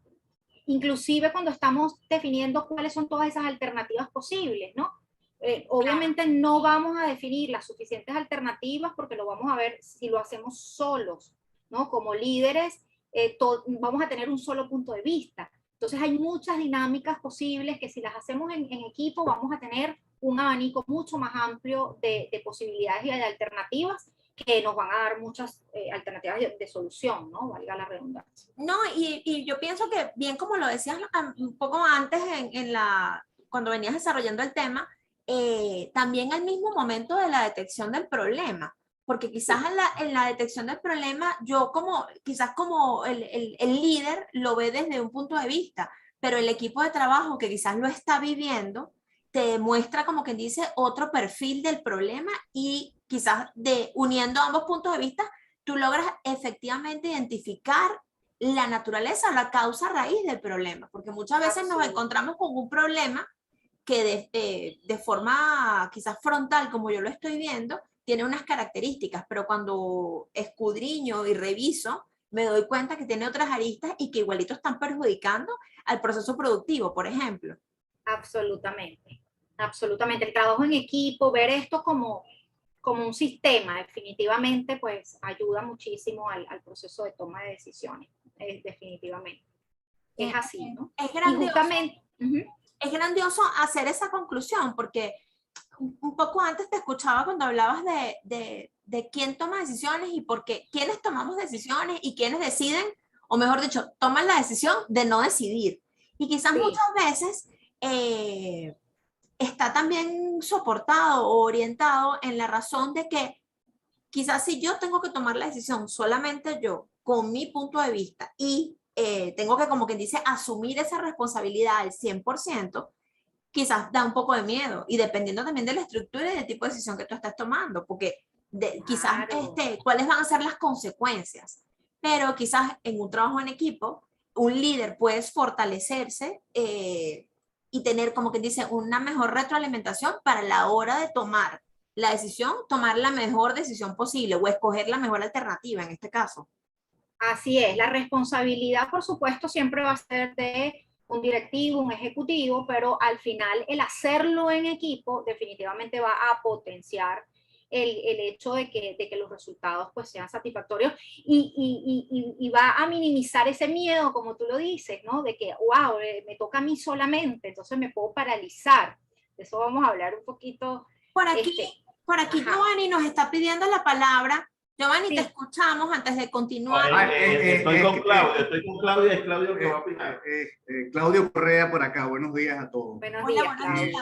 inclusive cuando estamos definiendo cuáles son todas esas alternativas posibles, ¿no? Obviamente no vamos a definir las suficientes alternativas porque lo vamos a ver si lo hacemos solos, ¿no? Como líderes vamos a tener un solo punto de vista. Entonces hay muchas dinámicas posibles que si las hacemos en equipo vamos a tener un abanico mucho más amplio de posibilidades y de alternativas que nos van a dar muchas alternativas de solución, ¿no? Valga la redundancia. No, y yo pienso que bien como lo decías un poco antes cuando venías desarrollando el tema, también al mismo momento de la detección del problema, porque quizás en la detección del problema yo quizás como el líder lo ve desde un punto de vista, pero el equipo de trabajo que quizás lo está viviendo te muestra como quien dice otro perfil del problema y quizás uniendo ambos puntos de vista tú logras efectivamente identificar la naturaleza o la causa raíz del problema, porque muchas veces nos encontramos con un problema que de forma quizás frontal, como yo lo estoy viendo, tiene unas características, pero cuando escudriño y reviso, me doy cuenta que tiene otras aristas y que igualito están perjudicando al proceso productivo, por ejemplo. Absolutamente, absolutamente. El trabajo en equipo, ver esto como un sistema, definitivamente, pues ayuda muchísimo al proceso de toma de decisiones, definitivamente. Es así, ¿no? Es grandioso. Y justamente, es grandioso hacer esa conclusión, porque un poco antes te escuchaba cuando hablabas de quién toma decisiones y por qué, quiénes tomamos decisiones y quiénes deciden, o mejor dicho, toman la decisión de no decidir. Y quizás muchas veces está también soportado o orientado en la razón de que quizás si yo tengo que tomar la decisión solamente yo, con mi punto de vista, y tengo que, como quien dice, asumir esa responsabilidad al 100%, quizás da un poco de miedo, y dependiendo también de la estructura y del tipo de decisión que tú estás tomando, porque quizás cuáles van a ser las consecuencias, pero quizás en un trabajo en equipo, un líder puede fortalecerse y tener, como quien dice, una mejor retroalimentación para la hora de tomar la decisión, tomar la mejor decisión posible o escoger la mejor alternativa en este caso. Así es, la responsabilidad por supuesto siempre va a ser de un directivo, un ejecutivo, pero al final el hacerlo en equipo definitivamente va a potenciar el hecho de que los resultados pues sean satisfactorios y va a minimizar ese miedo, como tú lo dices, ¿no? De que, wow, me toca a mí solamente, entonces me puedo paralizar. De eso vamos a hablar un poquito. Por aquí Giovanni nos está pidiendo la palabra. Giovanni, sí. Te escuchamos antes de continuar. Estoy con Claudio, es Claudio que va a opinar. Claudio Correa por acá, buenos días a todos. Buenos días, Claudio.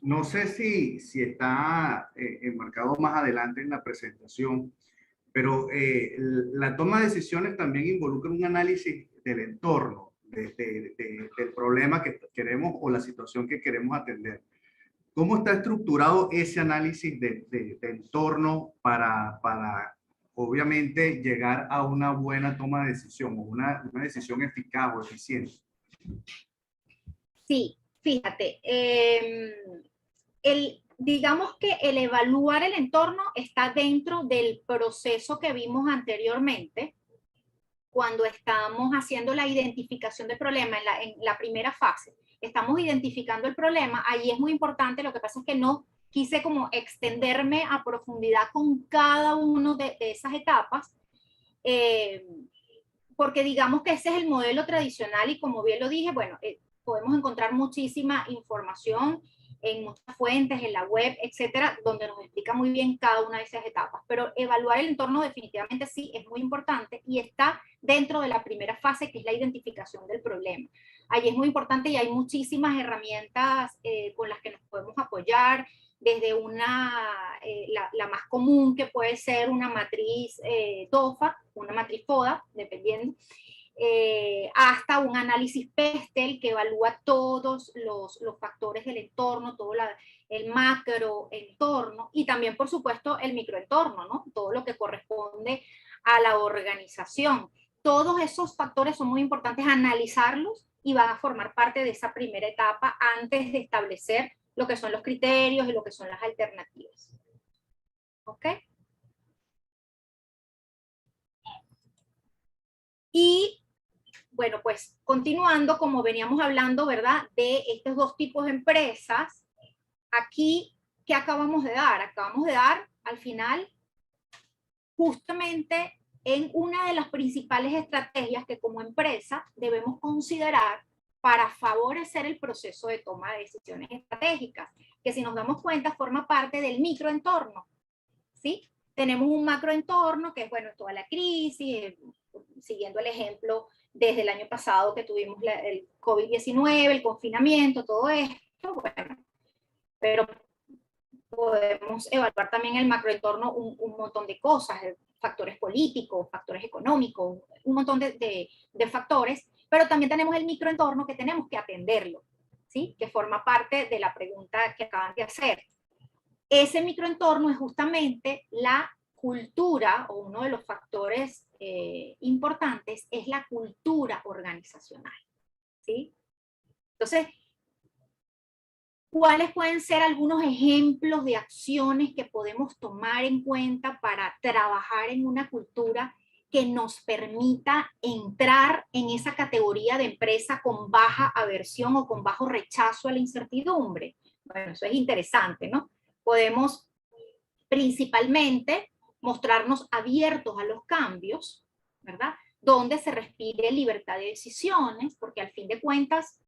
No sé si está enmarcado más adelante en la presentación, pero la toma de decisiones también involucra un análisis del entorno, del problema que queremos o la situación que queremos atender. ¿Cómo está estructurado ese análisis de entorno para obviamente llegar a una buena toma de decisión o una decisión eficaz o eficiente? Sí, fíjate, digamos que el evaluar el entorno está dentro del proceso que vimos anteriormente cuando estamos haciendo la identificación del problema en la primera fase. Estamos identificando el problema, ahí es muy importante, lo que pasa es que no quise como extenderme a profundidad con cada uno de esas etapas, porque digamos que ese es el modelo tradicional y como bien lo dije, bueno, podemos encontrar muchísima información en muchas fuentes, en la web, etcétera, donde nos explica muy bien cada una de esas etapas. Pero evaluar el entorno definitivamente sí es muy importante y está dentro de la primera fase, que es la identificación del problema. Allí es muy importante y hay muchísimas herramientas con las que nos podemos apoyar, desde la más común, que puede ser una matriz DOFA, una matriz FODA, dependiendo, hasta un análisis PESTEL que evalúa todos los factores del entorno, todo el macroentorno y también, por supuesto, el microentorno, ¿no? Todo lo que corresponde a la organización. Todos esos factores son muy importantes analizarlos y van a formar parte de esa primera etapa antes de establecer lo que son los criterios y lo que son las alternativas. ¿Ok? Y bueno, pues continuando, como veníamos hablando, ¿verdad? De estos dos tipos de empresas, aquí, ¿qué acabamos de dar? Acabamos de dar, al final, justamente en una de las principales estrategias que como empresa debemos considerar para favorecer el proceso de toma de decisiones estratégicas, que si nos damos cuenta forma parte del microentorno, ¿sí? Tenemos un macroentorno que es, bueno, toda la crisis, siguiendo el ejemplo desde el año pasado que tuvimos el COVID-19, el confinamiento, todo esto, bueno, pero podemos evaluar también el macroentorno un montón de cosas, factores políticos, factores económicos, un montón de factores, pero también tenemos el microentorno que tenemos que atenderlo, ¿sí? Que forma parte de la pregunta que acaban de hacer. Ese microentorno es justamente la cultura, o uno de los factores importantes es la cultura organizacional, ¿sí? Entonces, ¿cuáles pueden ser algunos ejemplos de acciones que podemos tomar en cuenta para trabajar en una cultura que nos permita entrar en esa categoría de empresa con baja aversión o con bajo rechazo a la incertidumbre? Bueno, eso es interesante, ¿no? Podemos principalmente mostrarnos abiertos a los cambios, ¿verdad? Donde se respire libertad de decisiones, porque al fin de cuentas,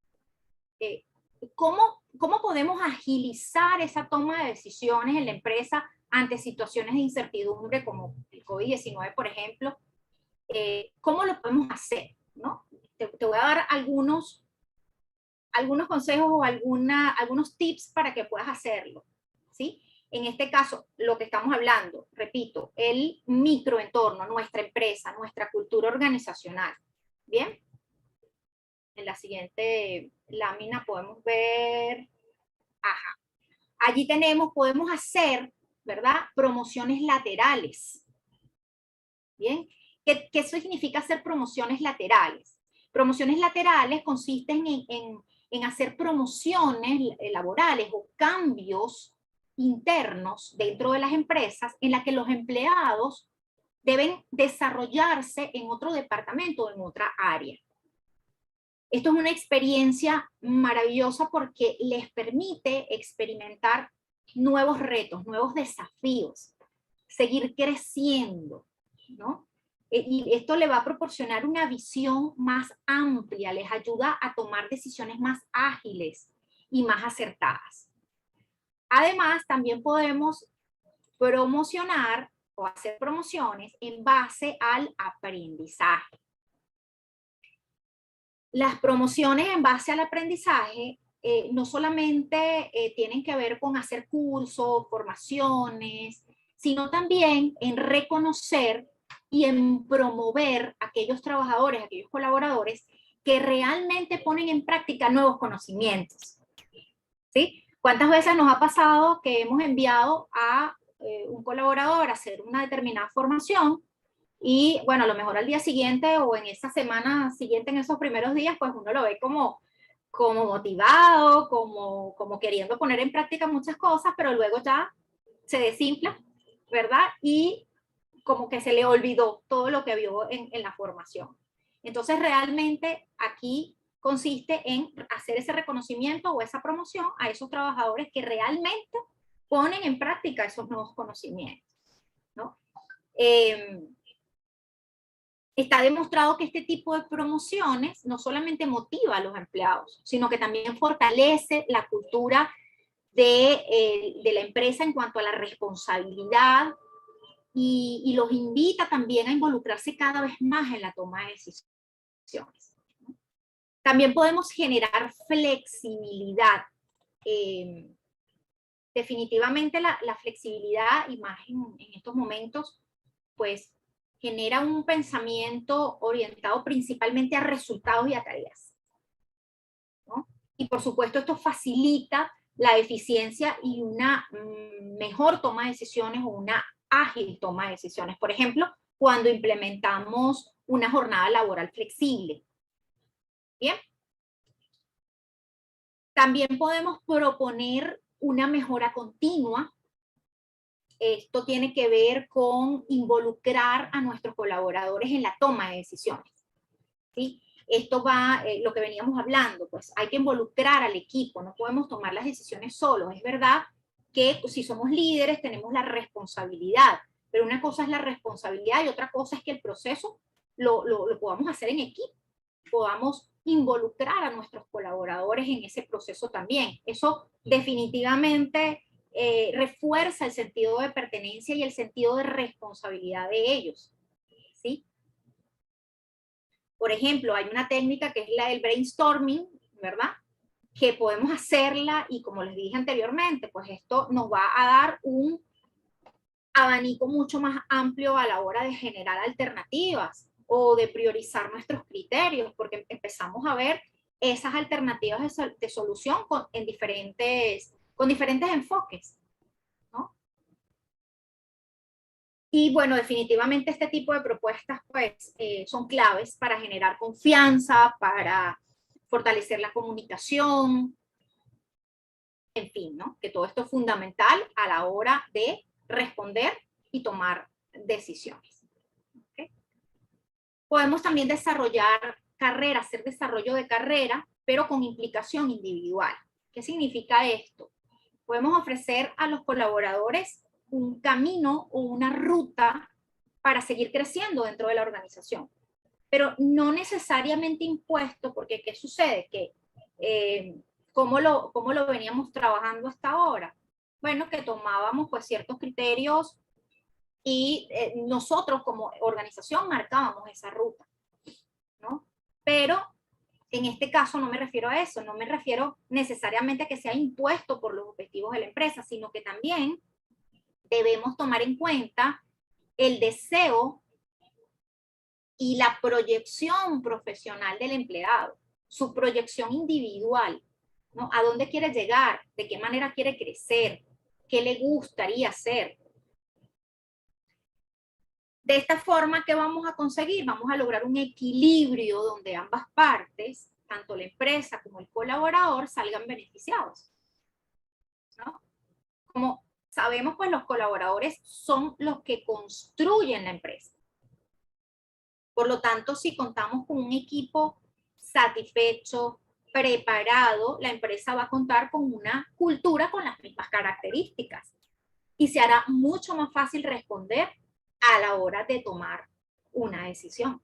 ¿cómo podemos agilizar esa toma de decisiones en la empresa ante situaciones de incertidumbre como el COVID-19, por ejemplo? ¿Cómo lo podemos hacer? ¿No? Te voy a dar algunos consejos o algunos tips para que puedas hacerlo, ¿sí? En este caso, lo que estamos hablando, repito, el microentorno, nuestra empresa, nuestra cultura organizacional. ¿Bien? En la siguiente lámina podemos ver, ajá, allí podemos hacer, ¿verdad? Promociones laterales. ¿Bien? ¿Qué significa hacer promociones laterales? Promociones laterales consisten en hacer promociones laborales o cambios internos dentro de las empresas en las que los empleados deben desarrollarse en otro departamento o en otra área. Esto es una experiencia maravillosa porque les permite experimentar nuevos retos, nuevos desafíos, seguir creciendo, ¿no? Y esto le va a proporcionar una visión más amplia, les ayuda a tomar decisiones más ágiles y más acertadas. Además, también podemos promocionar o hacer promociones en base al aprendizaje. Las promociones en base al aprendizaje no solamente tienen que ver con hacer cursos, formaciones, sino también en reconocer y en promover a aquellos trabajadores, a aquellos colaboradores que realmente ponen en práctica nuevos conocimientos. ¿Sí? ¿Cuántas veces nos ha pasado que hemos enviado a un colaborador a hacer una determinada formación y, bueno, a lo mejor al día siguiente o en esa semana siguiente, en esos primeros días, pues uno lo ve como motivado, como queriendo poner en práctica muchas cosas, pero luego ya se desinfla, ¿verdad? Y como que se le olvidó todo lo que vio en la formación. Entonces, realmente aquí consiste en hacer ese reconocimiento o esa promoción a esos trabajadores que realmente ponen en práctica esos nuevos conocimientos, ¿no? está demostrado que este tipo de promociones no solamente motiva a los empleados, sino que también fortalece la cultura de la empresa en cuanto a la responsabilidad y los invita también a involucrarse cada vez más en la toma de decisiones. También podemos generar flexibilidad. Definitivamente la flexibilidad, y más en estos momentos, pues genera un pensamiento orientado principalmente a resultados y a tareas, ¿no? Y por supuesto esto facilita la eficiencia y una mejor toma de decisiones o una ágil toma de decisiones. Por ejemplo, cuando implementamos una jornada laboral flexible. Bien. También podemos proponer una mejora continua. Esto tiene que ver con involucrar a nuestros colaboradores en la toma de decisiones, ¿sí? Esto va, lo que veníamos hablando, pues hay que involucrar al equipo, no podemos tomar las decisiones solos. Es verdad que si somos líderes tenemos la responsabilidad, pero una cosa es la responsabilidad y otra cosa es que el proceso lo podamos hacer en equipo, podamos involucrar a nuestros colaboradores en ese proceso también. Eso definitivamente refuerza el sentido de pertenencia y el sentido de responsabilidad de ellos, ¿sí? Por ejemplo, hay una técnica que es la del brainstorming, ¿verdad? Que podemos hacerla y como les dije anteriormente, pues esto nos va a dar un abanico mucho más amplio a la hora de generar alternativas o de priorizar nuestros criterios, porque empezamos a ver esas alternativas de solución con diferentes enfoques, ¿no? Y bueno, definitivamente este tipo de propuestas pues son claves para generar confianza, para fortalecer la comunicación, en fin, ¿no? Que todo esto es fundamental a la hora de responder y tomar decisiones. ¿Okay? Podemos también desarrollar carrera, hacer desarrollo de carrera, pero con implicación individual. ¿Qué significa esto? Podemos ofrecer a los colaboradores un camino o una ruta para seguir creciendo dentro de la organización, pero no necesariamente impuesto, porque ¿qué sucede? Que, ¿cómo lo veníamos trabajando hasta ahora? Bueno, que tomábamos pues ciertos criterios y nosotros como organización marcábamos esa ruta, ¿no? Pero en este caso no me refiero a eso, no me refiero necesariamente a que sea impuesto por los objetivos de la empresa, sino que también debemos tomar en cuenta el deseo y la proyección profesional del empleado, su proyección individual, ¿no? ¿A dónde quiere llegar? ¿De qué manera quiere crecer? ¿Qué le gustaría hacer? De esta forma, ¿qué vamos a conseguir? Vamos a lograr un equilibrio donde ambas partes, tanto la empresa como el colaborador, salgan beneficiados, ¿no? Como sabemos, pues los colaboradores son los que construyen la empresa. Por lo tanto, si contamos con un equipo satisfecho, preparado, la empresa va a contar con una cultura con las mismas características y se hará mucho más fácil responder a la hora de tomar una decisión.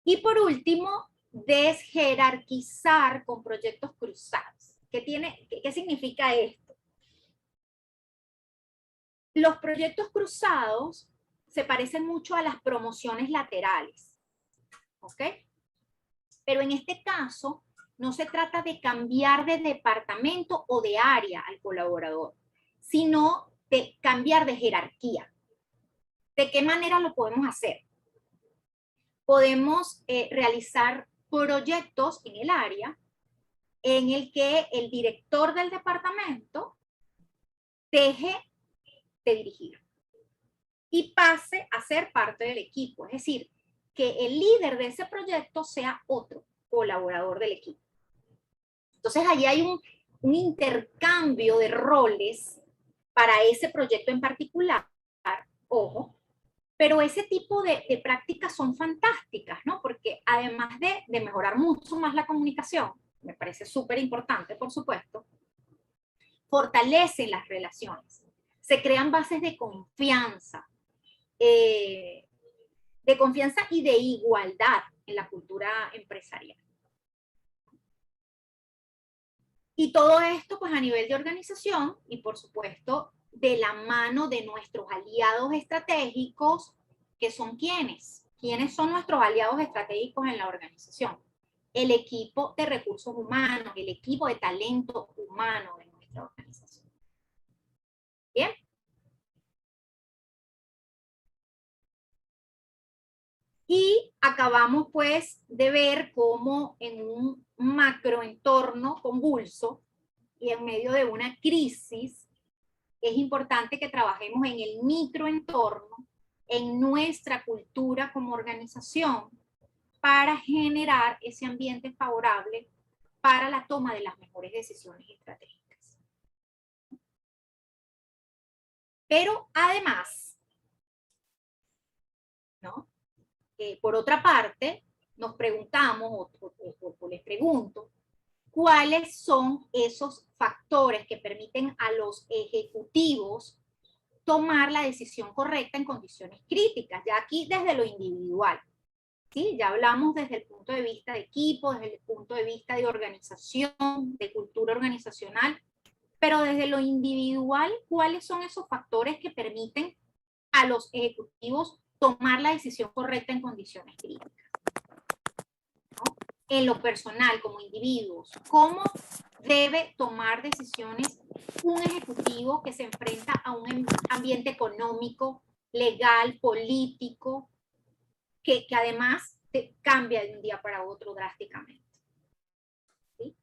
Y por último, desjerarquizar con proyectos cruzados. ¿Qué significa esto? Los proyectos cruzados se parecen mucho a las promociones laterales, ¿ok? Pero en este caso, no se trata de cambiar de departamento o de área al colaborador, sino de cambiar de jerarquía. ¿De qué manera lo podemos hacer? Podemos realizar proyectos en el área en el que el director del departamento deje de dirigir y pase a ser parte del equipo. Es decir, que el líder de ese proyecto sea otro colaborador del equipo. Entonces, allí hay un intercambio de roles para ese proyecto en particular, ojo, pero ese tipo de prácticas son fantásticas, ¿no? Porque además de mejorar mucho más la comunicación, me parece súper importante, por supuesto, fortalecen las relaciones, se crean bases de confianza, de confianza y de igualdad en la cultura empresarial. Y todo esto pues a nivel de organización y por supuesto de la mano de nuestros aliados estratégicos, que son ¿quiénes? ¿Quiénes son nuestros aliados estratégicos en la organización? El equipo de recursos humanos, el equipo de talento humano de nuestra organización. ¿Bien? Y acabamos pues de ver cómo en un macroentorno convulso y en medio de una crisis es importante que trabajemos en el microentorno, en nuestra cultura como organización, para generar ese ambiente favorable para la toma de las mejores decisiones estratégicas. Pero además, ¿no? Por otra parte, nos preguntamos, o les pregunto, ¿cuáles son esos factores que permiten a los ejecutivos tomar la decisión correcta en condiciones críticas? Ya aquí desde lo individual, ¿sí? Ya hablamos desde el punto de vista de equipo, desde el punto de vista de organización, de cultura organizacional, pero desde lo individual, ¿cuáles son esos factores que permiten a los ejecutivos tomar la decisión correcta en condiciones críticas? ¿No? En lo personal, como individuos, ¿cómo debe tomar decisiones un ejecutivo que se enfrenta a un ambiente económico, legal, político, que además cambia de un día para otro drásticamente? ¿Sí?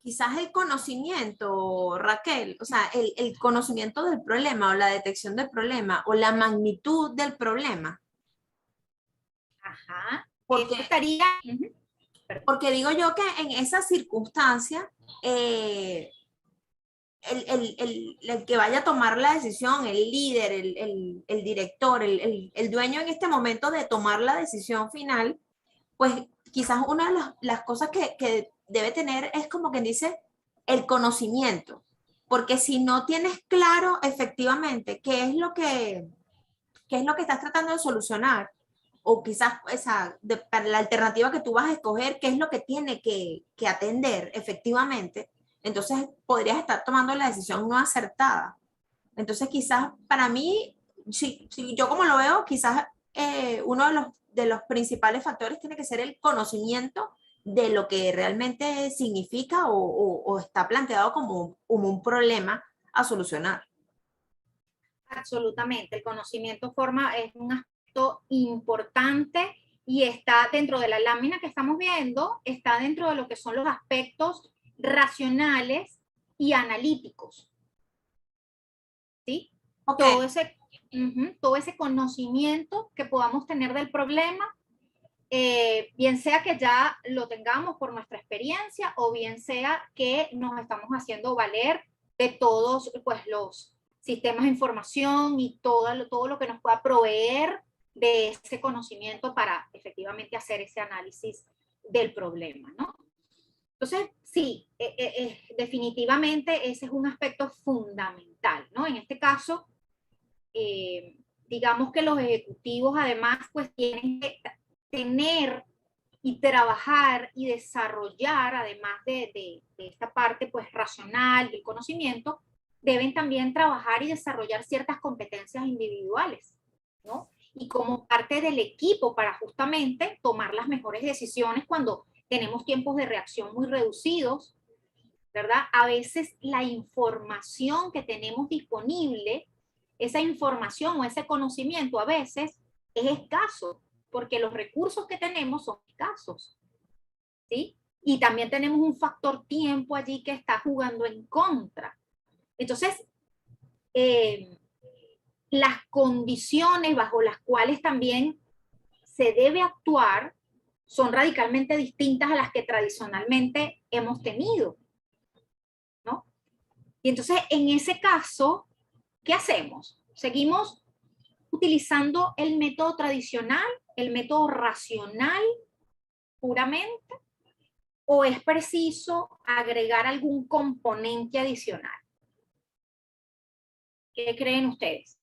Quizás el conocimiento, Raquel, o sea, el conocimiento del problema o la detección del problema o la magnitud del problema. Ajá. Porque, Eso estaría... porque digo yo que en esa circunstancia, el que vaya a tomar la decisión, el líder, el director, el dueño en este momento de tomar la decisión final, pues quizás una de las cosas que debe tener es como quien dice el conocimiento, porque si no tienes claro efectivamente qué es lo que estás tratando de solucionar, o quizás para la alternativa que tú vas a escoger, qué es lo que tiene que atender efectivamente, entonces podrías estar tomando la decisión no acertada. Entonces quizás para mí, si yo como lo veo, quizás uno de los principales factores tiene que ser el conocimiento de lo que realmente significa o está planteado como un problema a solucionar. Absolutamente, el conocimiento es un aspecto importante y está dentro de la lámina que estamos viendo, está dentro de lo que son los aspectos racionales y analíticos. ¿Sí? Okay. Todo ese conocimiento que podamos tener del problema, bien sea que ya lo tengamos por nuestra experiencia o bien sea que nos estamos haciendo valer de todos pues, los sistemas de información y todo lo que nos pueda proveer de ese conocimiento para efectivamente hacer ese análisis del problema, ¿no? Entonces, sí, definitivamente ese es un aspecto fundamental, ¿no? En este caso, digamos que los ejecutivos además pues tienen que tener y trabajar y desarrollar, además de esta parte pues racional del conocimiento, deben también trabajar y desarrollar ciertas competencias individuales, ¿no? Y como parte del equipo para justamente tomar las mejores decisiones cuando tenemos tiempos de reacción muy reducidos, ¿verdad? A veces la información que tenemos disponible, esa información o ese conocimiento a veces es escaso, porque los recursos que tenemos son escasos, ¿sí? Y también tenemos un factor tiempo allí que está jugando en contra. Entonces, las condiciones bajo las cuales también se debe actuar son radicalmente distintas a las que tradicionalmente hemos tenido, ¿no? Y entonces, en ese caso, ¿qué hacemos? ¿Seguimos utilizando el método tradicional, el método racional puramente? ¿O es preciso agregar algún componente adicional? ¿Qué creen ustedes?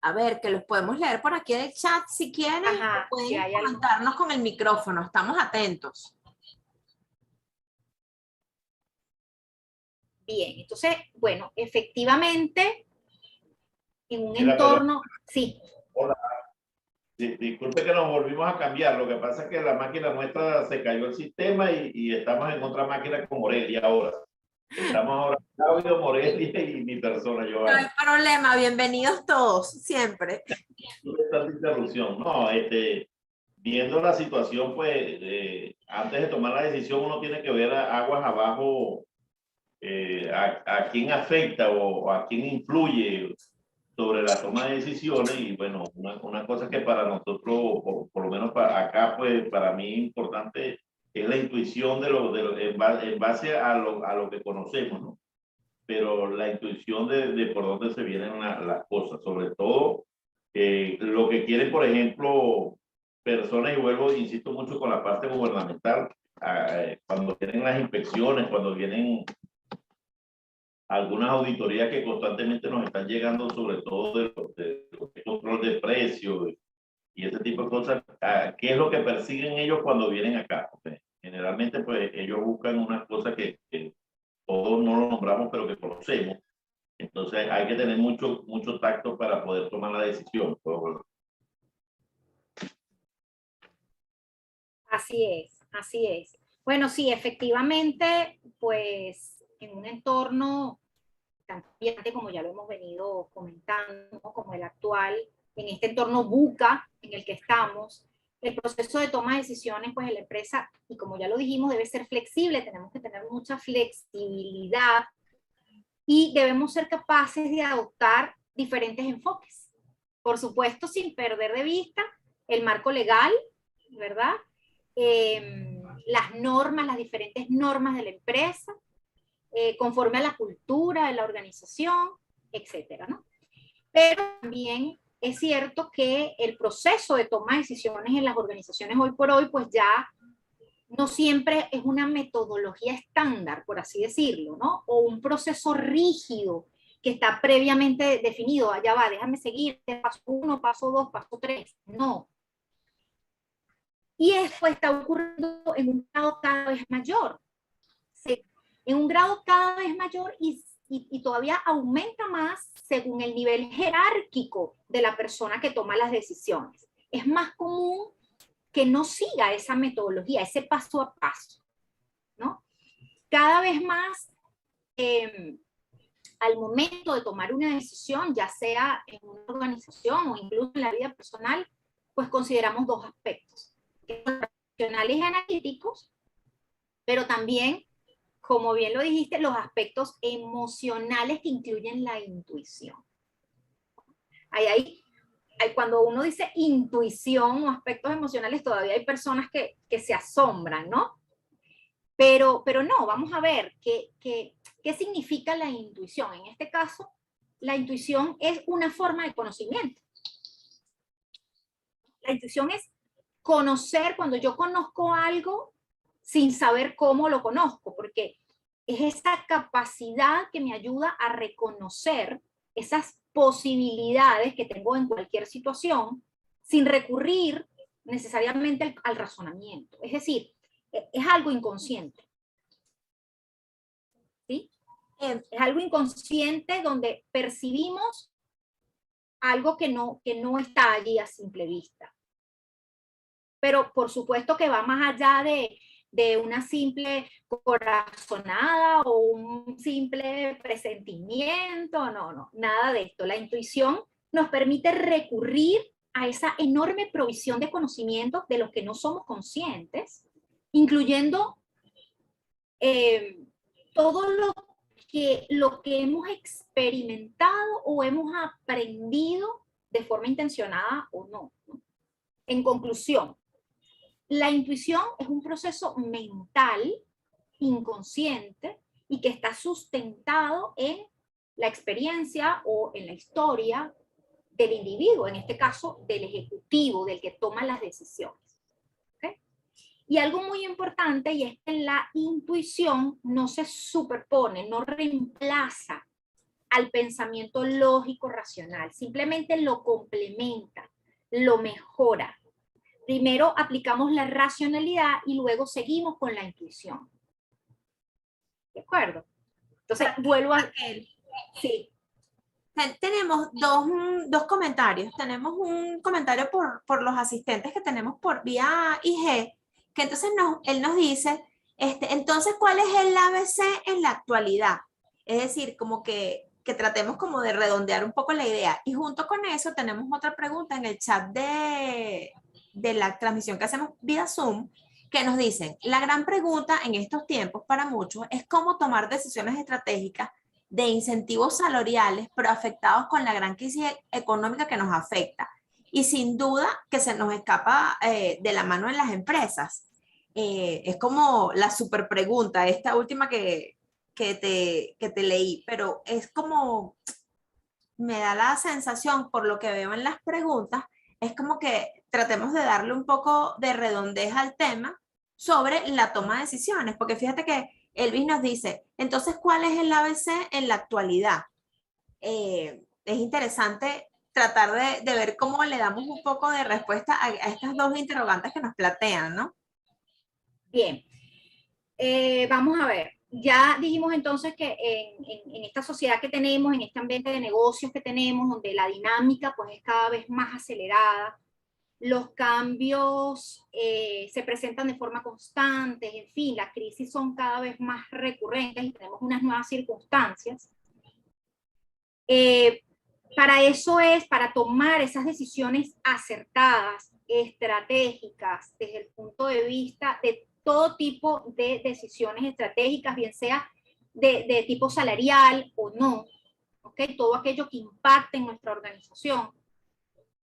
A ver, que los podemos leer por aquí en el chat si quieren, Ajá, o pueden si hay algo. comentarnos con el micrófono, estamos atentos. Bien, entonces, bueno, efectivamente, en un Mira, perdón. entorno, sí. Hola. Disculpe que nos volvimos a cambiar. Lo que pasa es que la máquina nuestra se cayó el sistema y estamos en otra máquina con Morelia ahora. Estamos ahora Claudio, Morelia y mi persona, No Giovanni. hay problema, bienvenidos todos, siempre. Tanta interrupción. No, viendo la situación, pues, antes de tomar la decisión, uno tiene que ver aguas abajo a quién afecta o a quién influye sobre la toma de decisiones. Y bueno, una cosa que para nosotros, por lo menos para acá, pues para mí importante es la intuición en base a lo que conocemos, ¿no? Pero la intuición de por dónde se vienen las cosas, sobre todo lo que quieren, por ejemplo, personas, y vuelvo, insisto mucho con la parte gubernamental, cuando vienen las inspecciones, cuando vienen algunas auditorías que constantemente nos están llegando, sobre todo de control de precios y ese tipo de cosas. ¿Qué es lo que persiguen ellos cuando vienen acá? Okay. Generalmente, pues, ellos buscan unas cosas que todos no lo nombramos, pero que conocemos. Entonces, hay que tener mucho tacto para poder tomar la decisión. Así es, así es. Bueno, sí, efectivamente, pues en un entorno tan cambiante como ya lo hemos venido comentando, ¿no? Como el actual, en este entorno buca en el que estamos, el proceso de toma de decisiones, pues en la empresa, y como ya lo dijimos, debe ser flexible, tenemos que tener mucha flexibilidad y debemos ser capaces de adoptar diferentes enfoques. Por supuesto, sin perder de vista el marco legal, ¿verdad? Las normas, las diferentes normas de la empresa, conforme a la cultura de la organización, etcétera, ¿no? Pero también es cierto que el proceso de toma de decisiones en las organizaciones hoy por hoy, pues ya no siempre es una metodología estándar, por así decirlo, ¿no? O un proceso rígido que está previamente definido. Allá va, déjame seguir, paso 1, paso 2, paso 3. No. Y esto está ocurriendo en un grado cada vez mayor. Sí, en un grado cada vez mayor y todavía aumenta más según el nivel jerárquico de la persona que toma las decisiones. Es más común que no siga esa metodología, ese paso a paso, ¿no? Cada vez más, al momento de tomar una decisión, ya sea en una organización o incluso en la vida personal, pues consideramos dos aspectos, racionales y analíticos, pero también, como bien lo dijiste, los aspectos emocionales que incluyen la intuición. Cuando uno dice intuición o aspectos emocionales, todavía hay personas que se asombran, ¿no? Pero no, vamos a ver qué significa la intuición. En este caso, la intuición es una forma de conocimiento. La intuición es conocer, cuando yo conozco algo sin saber cómo lo conozco, porque es esa capacidad que me ayuda a reconocer esas posibilidades que tengo en cualquier situación sin recurrir necesariamente al razonamiento. Es decir, es algo inconsciente. ¿Sí? Es algo inconsciente donde percibimos algo que no está allí a simple vista. Pero por supuesto que va más allá de una simple corazonada o un simple presentimiento, no, nada de esto. La intuición nos permite recurrir a esa enorme provisión de conocimientos de los que no somos conscientes, incluyendo todo lo que hemos experimentado o hemos aprendido de forma intencionada o no. En conclusión, la intuición es un proceso mental, inconsciente, y que está sustentado en la experiencia o en la historia del individuo, en este caso del ejecutivo, del que toma las decisiones. ¿Okay? Y algo muy importante, y es que la intuición no se superpone, no reemplaza al pensamiento lógico racional, simplemente lo complementa, lo mejora. Primero aplicamos la racionalidad y luego seguimos con la intuición. ¿De acuerdo? Entonces, vuelvo a... Sí. Tenemos dos comentarios. Tenemos un comentario por los asistentes que tenemos por vía IG, que entonces él nos dice, entonces, ¿cuál es el ABC en la actualidad? Es decir, como que tratemos como de redondear un poco la idea. Y junto con eso tenemos otra pregunta en el chat de la transmisión que hacemos vía Zoom, que nos dicen, la gran pregunta en estos tiempos para muchos es cómo tomar decisiones estratégicas de incentivos salariales, pero afectados con la gran crisis económica que nos afecta. Y sin duda que se nos escapa de la mano en las empresas. Es como la super pregunta, esta última que te leí, pero es como, me da la sensación, por lo que veo en las preguntas, es como que tratemos de darle un poco de redondez al tema sobre la toma de decisiones, porque fíjate que Elvis nos dice, entonces, ¿cuál es el ABC en la actualidad? Es interesante tratar de ver cómo le damos un poco de respuesta a estas dos interrogantes que nos plantean, ¿no? Bien, vamos a ver. Ya dijimos entonces que en esta sociedad que tenemos, en este ambiente de negocios que tenemos, donde la dinámica pues es cada vez más acelerada, los cambios se presentan de forma constante, en fin, las crisis son cada vez más recurrentes y tenemos unas nuevas circunstancias. Para tomar esas decisiones acertadas, estratégicas, desde el punto de vista de todo tipo de decisiones estratégicas, bien sea de tipo salarial o no, ¿okay? Todo aquello que impacte en nuestra organización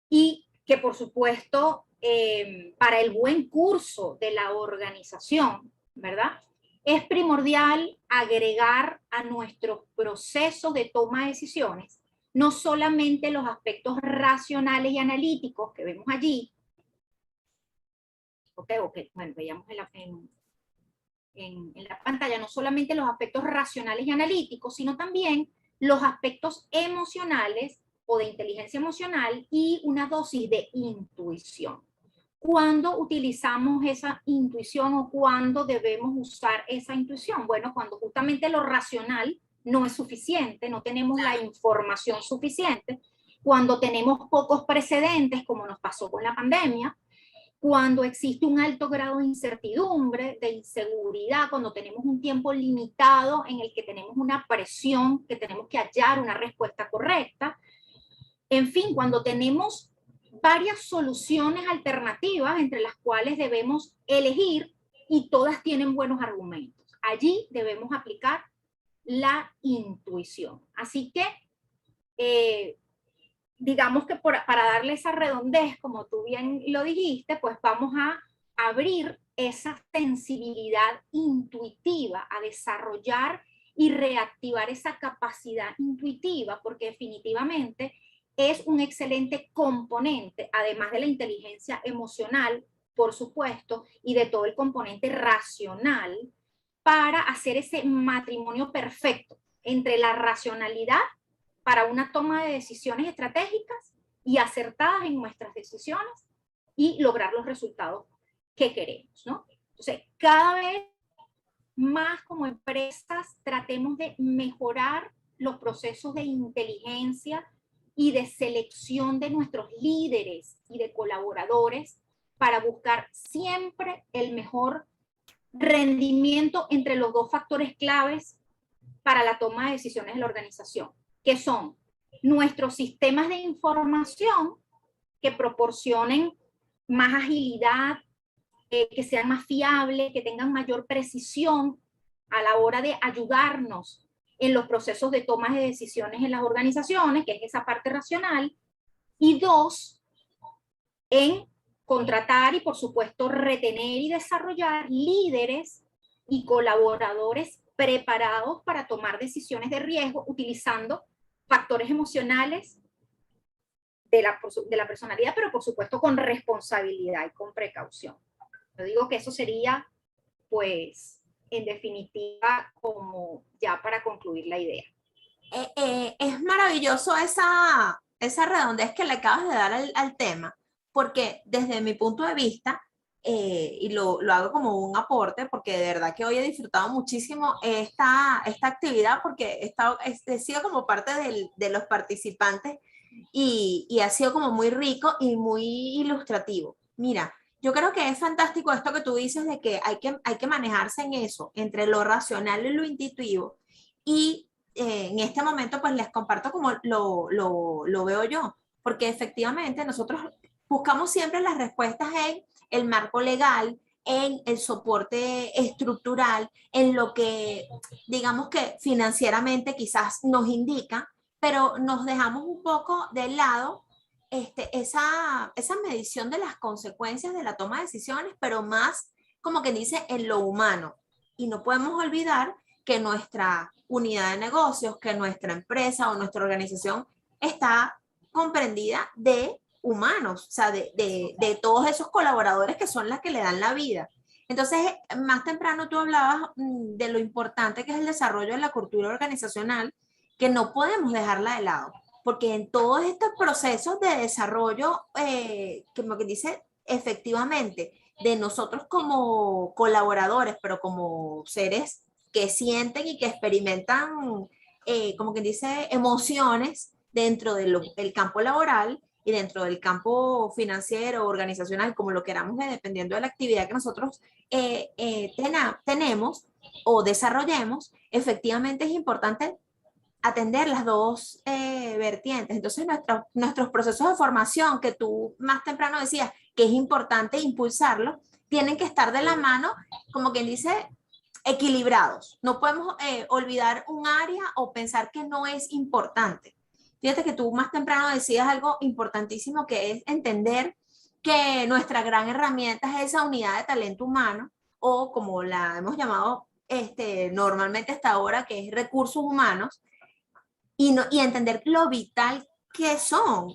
y que por supuesto para el buen curso de la organización, ¿verdad? Es primordial agregar a nuestros procesos de toma de decisiones no solamente los aspectos racionales y analíticos que vemos allí, bueno, veíamos en la pantalla, no solamente los aspectos racionales y analíticos, sino también los aspectos emocionales o de inteligencia emocional y una dosis de intuición. ¿Cuándo utilizamos esa intuición o cuándo debemos usar esa intuición? Bueno, cuando justamente lo racional no es suficiente, no tenemos la información suficiente, cuando tenemos pocos precedentes, como nos pasó con la pandemia, cuando existe un alto grado de incertidumbre, de inseguridad, cuando tenemos un tiempo limitado en el que tenemos una presión, que tenemos que hallar una respuesta correcta, en fin, cuando tenemos varias soluciones alternativas entre las cuales debemos elegir y todas tienen buenos argumentos. Allí debemos aplicar la intuición. Así que, digamos que para darle esa redondez, como tú bien lo dijiste, pues vamos a abrir esa sensibilidad intuitiva, a desarrollar y reactivar esa capacidad intuitiva, porque definitivamente es un excelente componente, además de la inteligencia emocional, por supuesto, y de todo el componente racional, para hacer ese matrimonio perfecto entre la racionalidad para una toma de decisiones estratégicas y acertadas en nuestras decisiones y lograr los resultados que queremos, ¿no? Entonces, cada vez más como empresas tratemos de mejorar los procesos de inteligencia y de selección de nuestros líderes y de colaboradores para buscar siempre el mejor rendimiento entre los dos factores claves para la toma de decisiones de la organización, que son nuestros sistemas de información que proporcionen más agilidad, que sean más fiables, que tengan mayor precisión a la hora de ayudarnos en los procesos de toma de decisiones en las organizaciones, que es esa parte racional. Y dos, en contratar y por supuesto retener y desarrollar líderes y colaboradores preparados para tomar decisiones de riesgo utilizando factores emocionales de la personalidad, pero por supuesto con responsabilidad y con precaución. Yo digo que eso sería, pues, en definitiva, como ya para concluir la idea. Es maravilloso esa redondez que le acabas de dar al tema, porque desde mi punto de vista, y lo hago como un aporte, porque de verdad que hoy he disfrutado muchísimo esta actividad, porque he sido como parte de los participantes y ha sido como muy rico y muy ilustrativo. Mira, yo creo que es fantástico esto que tú dices de que hay que manejarse en eso, entre lo racional y lo intuitivo. Y en este momento pues les comparto como lo veo yo, porque efectivamente nosotros buscamos siempre las respuestas en el marco legal, en el soporte estructural, en lo que digamos que financieramente quizás nos indica, pero nos dejamos un poco de lado esa medición de las consecuencias de la toma de decisiones, pero más como que dice en lo humano. Y no podemos olvidar que nuestra unidad de negocios, que nuestra empresa o nuestra organización está comprendida de humanos, o sea, de todos esos colaboradores que son las que le dan la vida. Entonces, más temprano tú hablabas de lo importante que es el desarrollo de la cultura organizacional, que no podemos dejarla de lado, porque en todos estos procesos de desarrollo, como que dice, efectivamente, de nosotros como colaboradores, pero como seres que sienten y que experimentan, como que dice, emociones dentro del campo laboral y dentro del campo financiero, organizacional, como lo queramos, dependiendo de la actividad que nosotros tenemos o desarrollemos, efectivamente es importante atender las dos vertientes. Entonces, nuestros procesos de formación, que tú más temprano decías que es importante impulsarlos, tienen que estar de la mano, como quien dice, equilibrados. No podemos olvidar un área o pensar que no es importante. Fíjate que tú más temprano decías algo importantísimo, que es entender que nuestra gran herramienta es esa unidad de talento humano, o como la hemos llamado normalmente hasta ahora, que es recursos humanos, y entender lo vital que son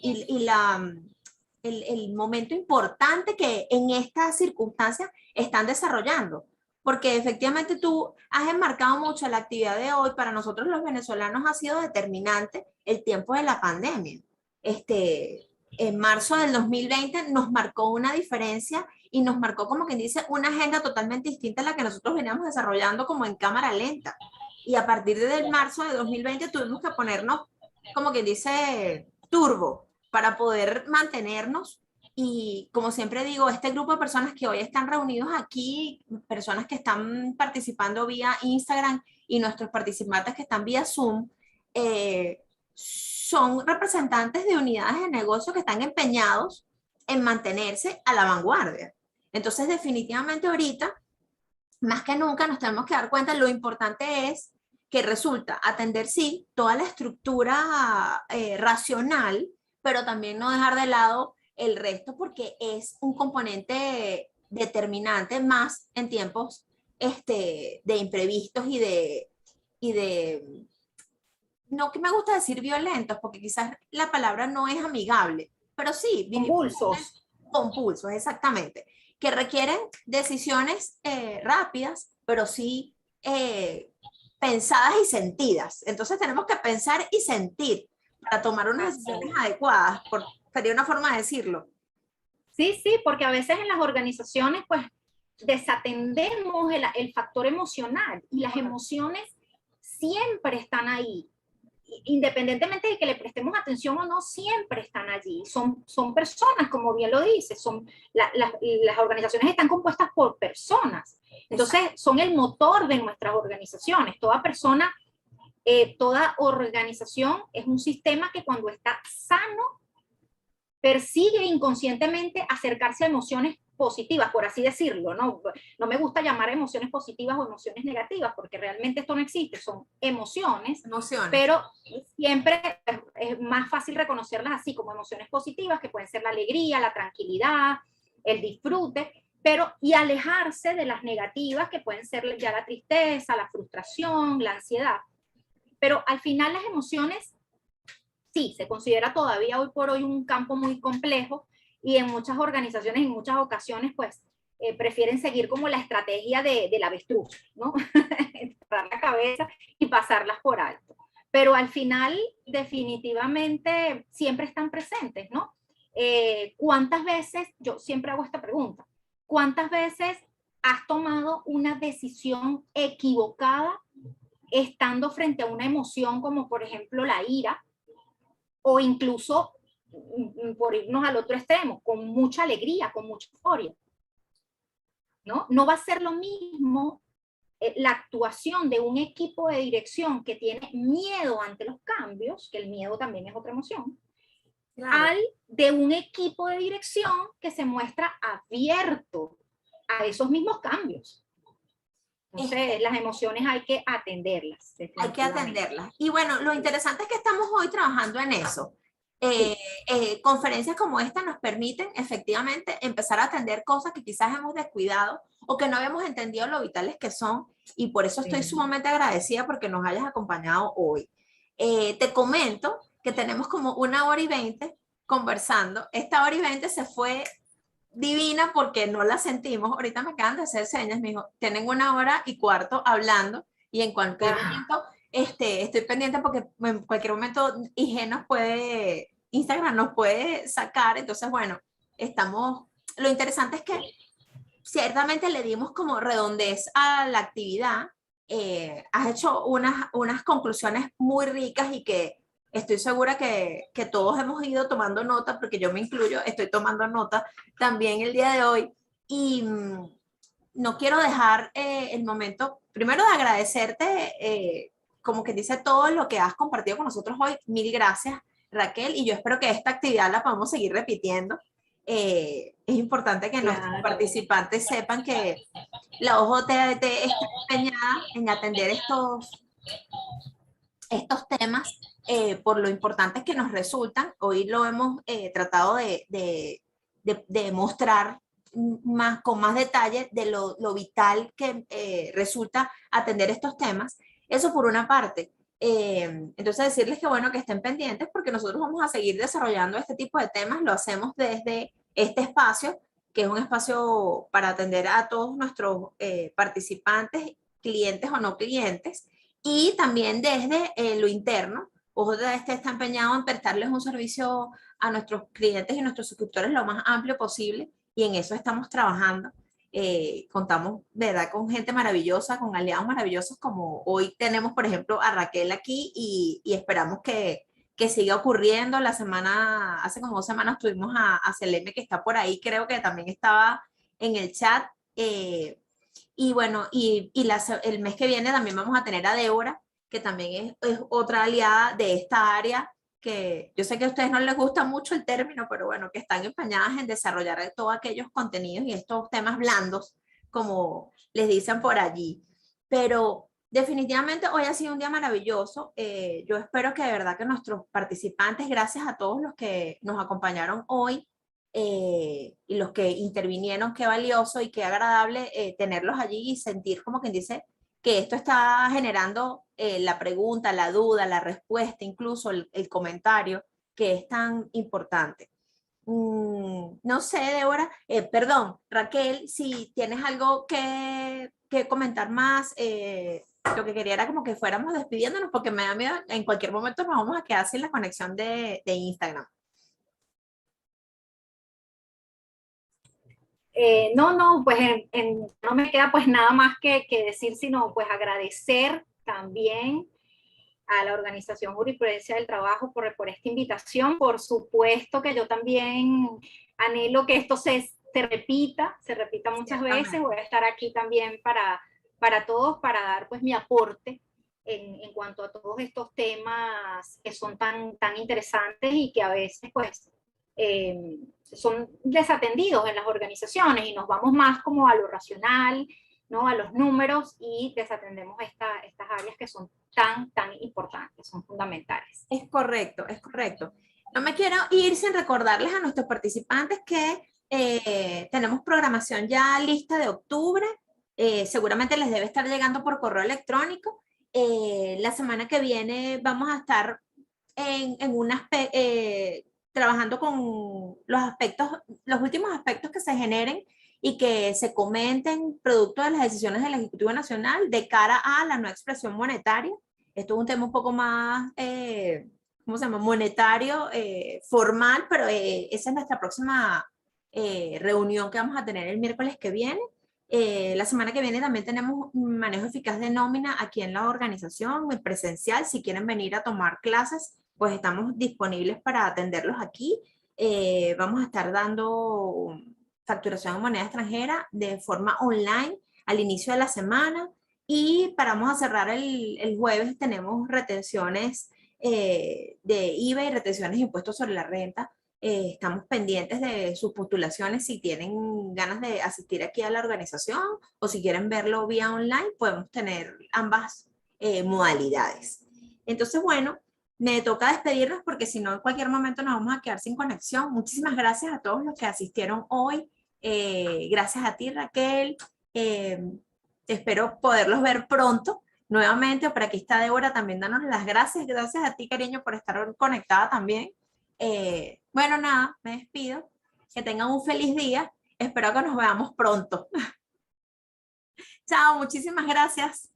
el momento importante que en estas circunstancias están desarrollando. Porque efectivamente tú has enmarcado mucho la actividad de hoy. Para nosotros los venezolanos ha sido determinante el tiempo de la pandemia. En marzo del 2020 nos marcó una diferencia y nos marcó, como quien dice, una agenda totalmente distinta a la que nosotros veníamos desarrollando como en cámara lenta. Y a partir del marzo de 2020 tuvimos que ponernos, como quien dice, turbo para poder mantenernos. Y como siempre digo, este grupo de personas que hoy están reunidos aquí, personas que están participando vía Instagram y nuestros participantes que están vía Zoom, son representantes de unidades de negocio que están empeñados en mantenerse a la vanguardia. Entonces, definitivamente ahorita, más que nunca, nos tenemos que dar cuenta de lo importante es que resulta atender, sí, toda la estructura racional, pero también no dejar de lado el resto, porque es un componente determinante más en tiempos de imprevistos y de, no que me gusta decir violentos, porque quizás la palabra no es amigable, pero sí, Convulsos. compulsos, exactamente, que requieren decisiones rápidas, pero sí pensadas y sentidas. Entonces tenemos que pensar y sentir para tomar unas decisiones adecuadas, sería una forma de decirlo. Sí, sí, porque a veces en las organizaciones pues desatendemos el factor emocional y las emociones siempre están ahí. Independientemente de que le prestemos atención o no, siempre están allí. Son personas, como bien lo dice, las organizaciones están compuestas por personas. Entonces, son el motor de nuestras organizaciones. Toda persona, toda organización es un sistema que cuando está sano, persigue inconscientemente acercarse a emociones positivas, por así decirlo, ¿no? No me gusta llamar emociones positivas o emociones negativas, porque realmente esto no existe, son emociones, pero siempre es más fácil reconocerlas así como emociones positivas, que pueden ser la alegría, la tranquilidad, el disfrute, pero y alejarse de las negativas, que pueden ser ya la tristeza, la frustración, la ansiedad. Pero al final las emociones, sí, se considera todavía hoy por hoy un campo muy complejo, y en muchas organizaciones, en muchas ocasiones, pues, prefieren seguir como la estrategia del avestruz, ¿no? Entrar la cabeza y pasarlas por alto. pero al final definitivamente siempre están presentes, ¿no? ¿Cuántas veces, yo siempre hago esta pregunta, cuántas veces has tomado una decisión equivocada estando frente a una emoción como por ejemplo la ira, o incluso, por irnos al otro extremo, con mucha alegría, con mucha euforia? ¿No? No va a ser lo mismo la actuación de un equipo de dirección que tiene miedo ante los cambios, que el miedo también es otra emoción, claro, al de un equipo de dirección que se muestra abierto a esos mismos cambios. Entonces, las emociones hay que atenderlas. Hay que atenderlas. Y bueno, lo interesante es que estamos hoy trabajando en eso. Conferencias como esta nos permiten efectivamente empezar a atender cosas que quizás hemos descuidado o que no habíamos entendido lo vitales que son, y por eso estoy sumamente agradecida porque nos hayas acompañado hoy. Te comento que tenemos como 1h20 conversando. Esta 1h20 se fue divina porque no la sentimos. Ahorita me acaban de hacer señas, me dijo, tienen 1h15 hablando, y en cualquier momento estoy pendiente porque en cualquier momento Instagram nos puede sacar. Entonces, bueno, lo interesante es que ciertamente le dimos como redondez a la actividad. Has hecho unas conclusiones muy ricas y que estoy segura que todos hemos ido tomando nota, porque yo me incluyo, estoy tomando nota también el día de hoy. Y no quiero dejar el momento, primero, de agradecerte, como que dice, todo lo que has compartido con nosotros hoy. Mil gracias, Raquel, y yo espero que esta actividad la podamos seguir repitiendo. Es importante que nuestros participantes sepan que la OJT está empeñada en atender estos temas por lo importantes que nos resultan. Hoy lo hemos tratado de mostrar con más detalle de lo vital que resulta atender estos temas. Eso por una parte. Entonces decirles que bueno, que estén pendientes porque nosotros vamos a seguir desarrollando este tipo de temas. Lo hacemos desde este espacio, que es un espacio para atender a todos nuestros participantes, clientes o no clientes, y también desde lo interno. OJT está empeñado en prestarles un servicio a nuestros clientes y nuestros suscriptores lo más amplio posible, y en eso estamos trabajando. Contamos, ¿verdad?, con gente maravillosa, con aliados maravillosos, como hoy tenemos, por ejemplo, a Raquel aquí, y esperamos que siga ocurriendo. Hace como 2 semanas tuvimos a Seleme, que está por ahí, creo que también estaba en el chat. Y bueno, el mes que viene también vamos a tener a Débora, que también es otra aliada de esta área, que yo sé que a ustedes no les gusta mucho el término, pero bueno, que están empeñadas en desarrollar todos aquellos contenidos y estos temas blandos, como les dicen por allí. Pero definitivamente hoy ha sido un día maravilloso. Yo espero que de verdad que nuestros participantes, gracias a todos los que nos acompañaron hoy, y los que intervinieron, qué valioso y qué agradable tenerlos allí y sentir, como quien dice, que esto está generando la pregunta, la duda, la respuesta, incluso el comentario, que es tan importante. No sé, Débora, perdón, Raquel, si tienes algo que comentar más. Lo que quería era como que fuéramos despidiéndonos, porque me da miedo, en cualquier momento nos vamos a quedar sin la conexión de Instagram. No, pues no me queda pues nada más que decir, sino pues agradecer también a la Organización Jurisprudencia del Trabajo por esta invitación. Por supuesto que yo también anhelo que esto se repita muchas veces. Voy a estar aquí también para todos, para dar pues mi aporte en cuanto a todos estos temas que son tan interesantes y que a veces pues son desatendidos en las organizaciones, y nos vamos más como a lo racional, ¿no?, a los números, y desatendemos estas áreas que son tan importantes, son fundamentales. Es correcto, es correcto. No me quiero ir sin recordarles a nuestros participantes que tenemos programación ya lista de octubre. Seguramente les debe estar llegando por correo electrónico. La semana que viene vamos a estar trabajando con los últimos aspectos que se generen y que se comenten producto de las decisiones del Ejecutivo Nacional de cara a la no expresión monetaria. Esto es un tema un poco más, ¿cómo se llama? Monetario, formal, pero esa es nuestra próxima reunión que vamos a tener el miércoles que viene. La semana que viene también tenemos un manejo eficaz de nómina aquí en la organización, en presencial. Si quieren venir a tomar clases, pues estamos disponibles para atenderlos aquí. Vamos a estar dando facturación en moneda extranjera de forma online al inicio de la semana. Y vamos a cerrar el jueves, tenemos retenciones de IVA y retenciones de impuestos sobre la renta. Estamos pendientes de sus postulaciones. Si tienen ganas de asistir aquí a la organización o si quieren verlo vía online, podemos tener ambas modalidades. Entonces, bueno, me toca despedirnos porque si no, en cualquier momento nos vamos a quedar sin conexión. Muchísimas gracias a todos los que asistieron hoy. Gracias a ti, Raquel. Espero poderlos ver pronto nuevamente. Por aquí está Débora también danos las gracias. Gracias a ti, cariño, por estar conectada también. Bueno, nada, me despido. Que tengan un feliz día. Espero que nos veamos pronto. Chao, muchísimas gracias.